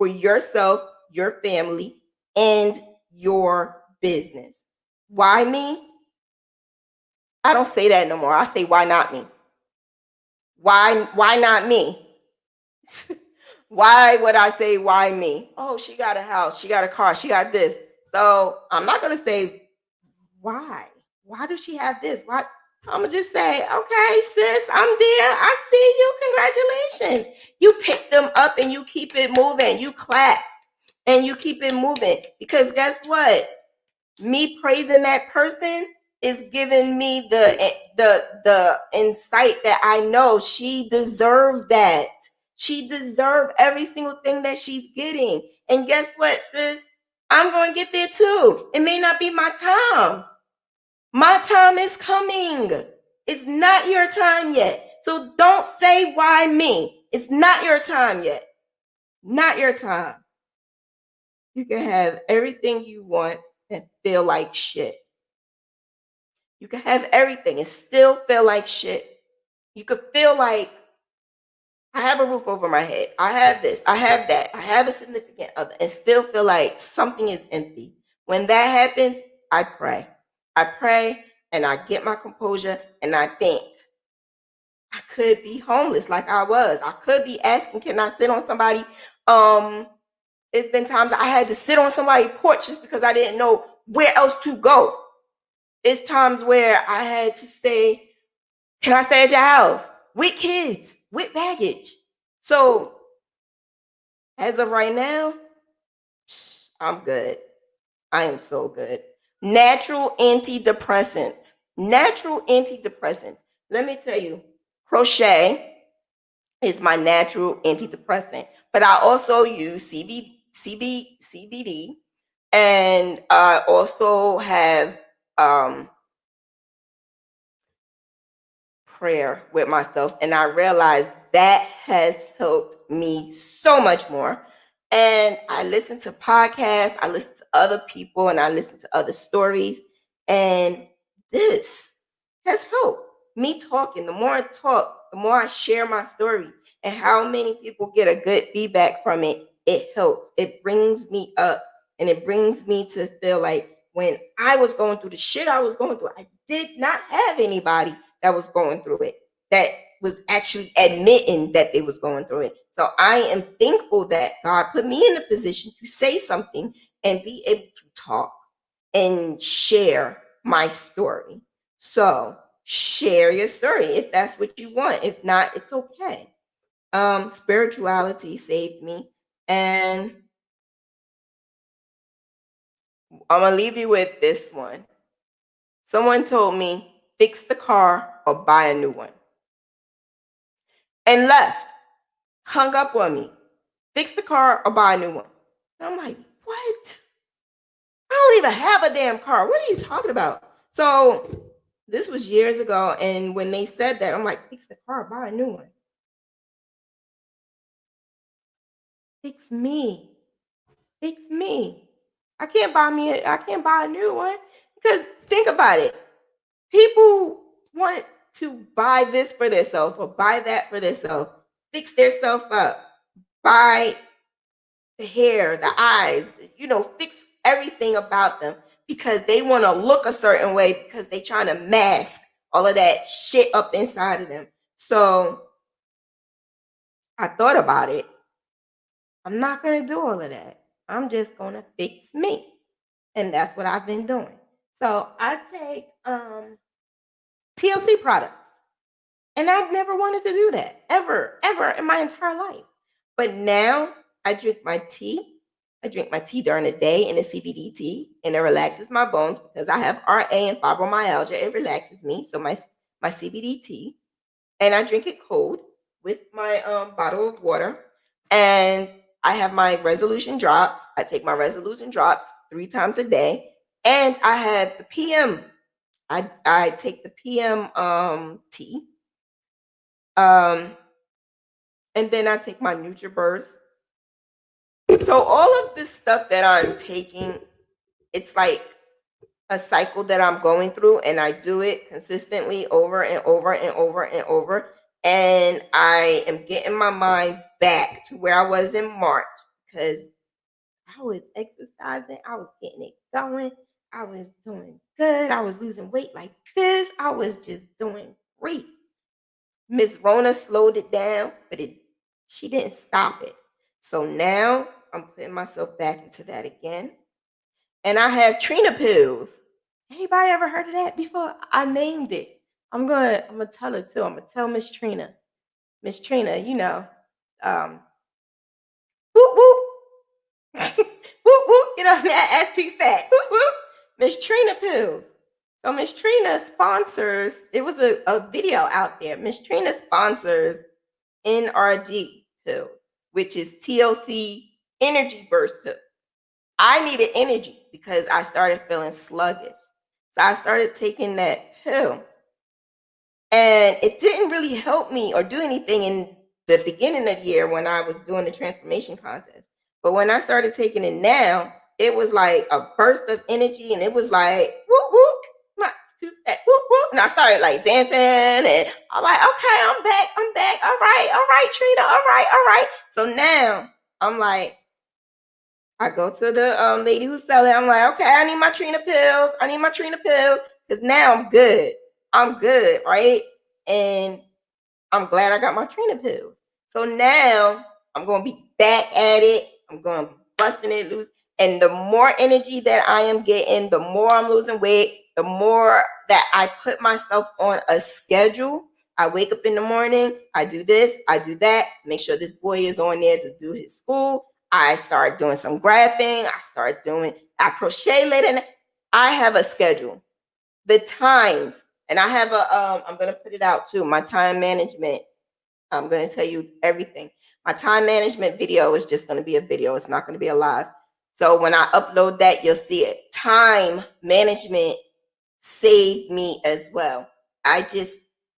yourself, your family, and your business. Why me? I don't say that no more. I say why not me? Why not me? Why would I say why me? Oh, she got a house, she got a car, she got this. So I'm not gonna say why. Why does she have this? Why? I'm gonna just say, okay, sis, I'm there. I see you. Congratulations. You pick them up and you keep it moving. You clap and you keep it moving. Because guess what? Me praising that person is giving me the insight that I know she deserved that. She deserved every single thing that she's getting. And guess what, sis? I'm going to get there too. It may not be my time. My time is coming. It's not your time yet. So don't say why me. It's not your time yet. Not your time. You can have everything you want and feel like shit. You can have everything and still feel like shit. You could feel like I have a roof over my head. I have this. I have that. I have a significant other and still feel like something is empty. When that happens, I pray. I pray and I get my composure and I think I could be homeless like I was. I could be asking, can I sit on somebody? It's been times I had to sit on somebody's porch just because I didn't know where else to go. It's times where I had to say, can I stay at your house? With kids, with baggage. So as of right now, I'm good. I am so good. Natural antidepressants. Natural antidepressants. Let me tell you, crochet is my natural antidepressant, but I also use CBD, and I also have prayer with myself, and I realized that has helped me so much more. And I listen to podcasts, I listen to other people, and I listen to other stories, and this has helped me talking. The more I talk, the more I share my story, and how many people get a good feedback from it. It helps. It brings me up, and it brings me to feel like when I was going through the shit I was going through, I did not have anybody that was going through it, that was actually admitting that they was going through it. So I am thankful that God put me in a position to say something and be able to talk. and share my story. So share your story if that's what you want. If not, it's okay. Spirituality saved me. And I'm going to leave you with this one. Someone told me, fix the car or buy a new one. And left. Hung up on me. Fix the car or buy a new one. And I'm like, what? I don't even have a damn car. What are you talking about? So this was years ago. And when they said that, I'm like, fix the car, buy a new one. Fix me. Fix me. I can't buy a new one. Because think about it. People want to buy this for themselves or buy that for themselves. Fix their self up. Buy the hair, the eyes, fix everything about them because they want to look a certain way because they trying to mask all of that shit up inside of them. So I thought about it. I'm not going to do all of that. I'm just going to fix me. And that's what I've been doing. So I take TLC products. And I've never wanted to do that ever in my entire life. But now I drink my tea. I drink my tea during the day and the CBD tea, and it relaxes my bones because I have RA and fibromyalgia. It relaxes me. So my CBD tea, and I drink it cold with my bottle of water. And I have my resolution drops. I take my resolution drops 3 times a day, and I have the PM. I take the PM tea. And then I take my NutriBurst. So all of this stuff that I'm taking, it's like a cycle that I'm going through, and I do it consistently over and over and over and over. And I am getting my mind back to where I was in March because I was exercising. I was getting it going. I was doing good. I was losing weight like this. I was just doing great. Miss Rona slowed it down, but she didn't stop it. So now I'm putting myself back into that again. And I have Trina pills. Anybody ever heard of that before? I named it. I'm gonna tell her too. I'm gonna tell Miss Trina. Miss Trina, whoop whoop. Whoop whoop, get on that ass too fat. Whoop whoop. Miss Trina pills. So Miss Trina sponsors, it was a video out there. Miss Trina sponsors NRG pill, which is TLC energy burst pill. I needed energy because I started feeling sluggish. So I started taking that pill. And it didn't really help me or do anything in the beginning of the year when I was doing the transformation contest. But when I started taking it now, it was like a burst of energy, and it was like, whoop, whoop, not too fat, whoop, whoop. And I started like dancing, and I'm like, okay, I'm back. All right, Trina, all right. So now I'm like, I go to the lady who's selling. I'm like, okay, I need my Trina pills. Because now I'm good, right? And I'm glad I got my Trina pills. So now I'm going to be back at it. I'm going to be busting it loose. And the more energy that I am getting, the more I'm losing weight, the more that I put myself on a schedule. I wake up in the morning, I do this, I do that, make sure this boy is on there to do his school. I start doing some graphing. I crochet late at night. I have a schedule. The times, and I have I'm going to put it out too, my time management. I'm going to tell you everything. My time management video is just going to be a video. It's not going to be a live. So when I upload that, you'll see it. Time management saved me as well. I just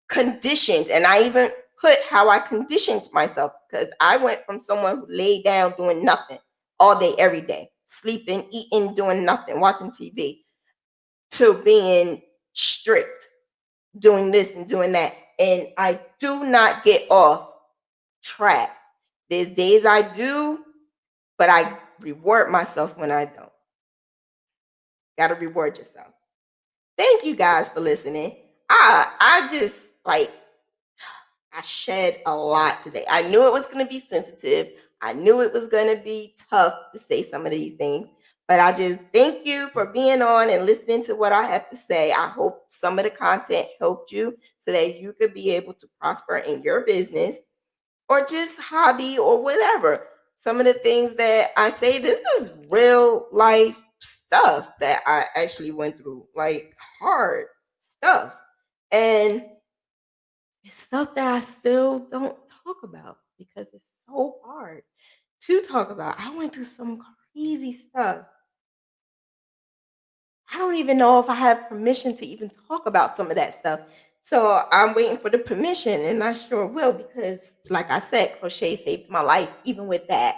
conditioned, and I even put how I conditioned myself, because I went from someone who laid down doing nothing all day, every day, sleeping, eating, doing nothing, watching TV, to being strict, doing this and doing that. And I do not get off track. There's days I do, but I reward myself when I don't. Gotta reward yourself. Thank you guys for listening. I just I shed a lot today. I knew it was going to be sensitive. I knew it was going to be tough to say some of these things, But I just thank you for being on and listening to what I have to say. I hope some of the content helped you so that you could be able to prosper in your business or just hobby or whatever. Some of the things that I say, this is real life stuff that I actually went through, like hard stuff. And it's stuff that I still don't talk about because it's so hard to talk about. I went through some crazy stuff. I don't even know if I have permission to even talk about some of that stuff. So I'm waiting for the permission, and I sure will because, like I said, crochet saved my life, even with that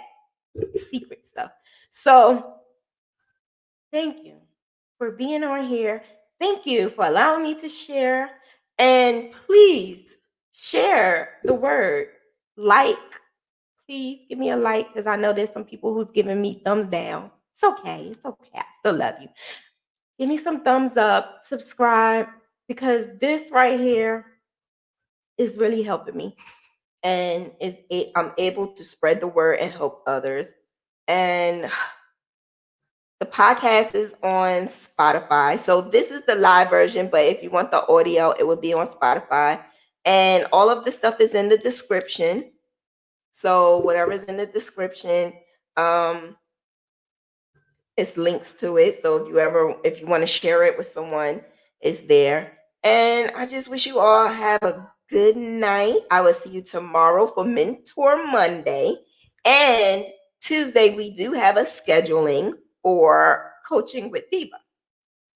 secret stuff. So thank you for being on here. Thank you for allowing me to share. And please share the word like. Please give me a like because I know there's some people who's giving me thumbs down. It's okay. It's okay. I still love you. Give me some thumbs up, subscribe, because this right here is really helping me. And I'm able to spread the word and help others. And the podcast is on Spotify. So this is the live version, but if you want the audio, it will be on Spotify. And all of the stuff is in the description. So whatever's in the description, it's links to it. So if you want to share it with someone, it's there. And I just wish you all have a good night. I will see you tomorrow for Mentor Monday. And Tuesday, we do have a scheduling for coaching with Diva.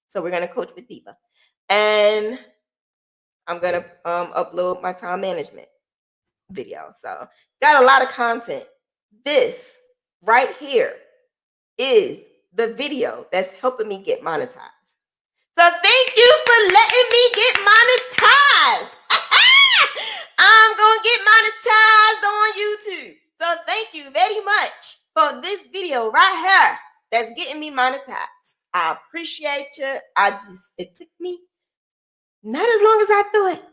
So we're going to coach with Diva. And I'm going to upload my time management video. So got a lot of content. This right here is the video that's helping me get monetized. So thank you for letting me get monetized. I'm going to get monetized on YouTube. So thank you very much for this video right here that's getting me monetized. I appreciate you. It took me not as long as I thought,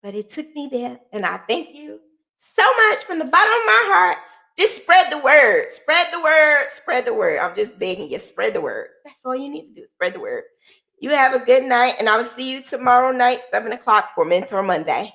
but it took me there. And I thank you so much from the bottom of my heart. Just spread the word. Spread the word. Spread the word. I'm just begging you. Spread the word. That's all you need to do. Spread the word. You have a good night, and I will see you tomorrow night, 7 o'clock for Mentor Monday.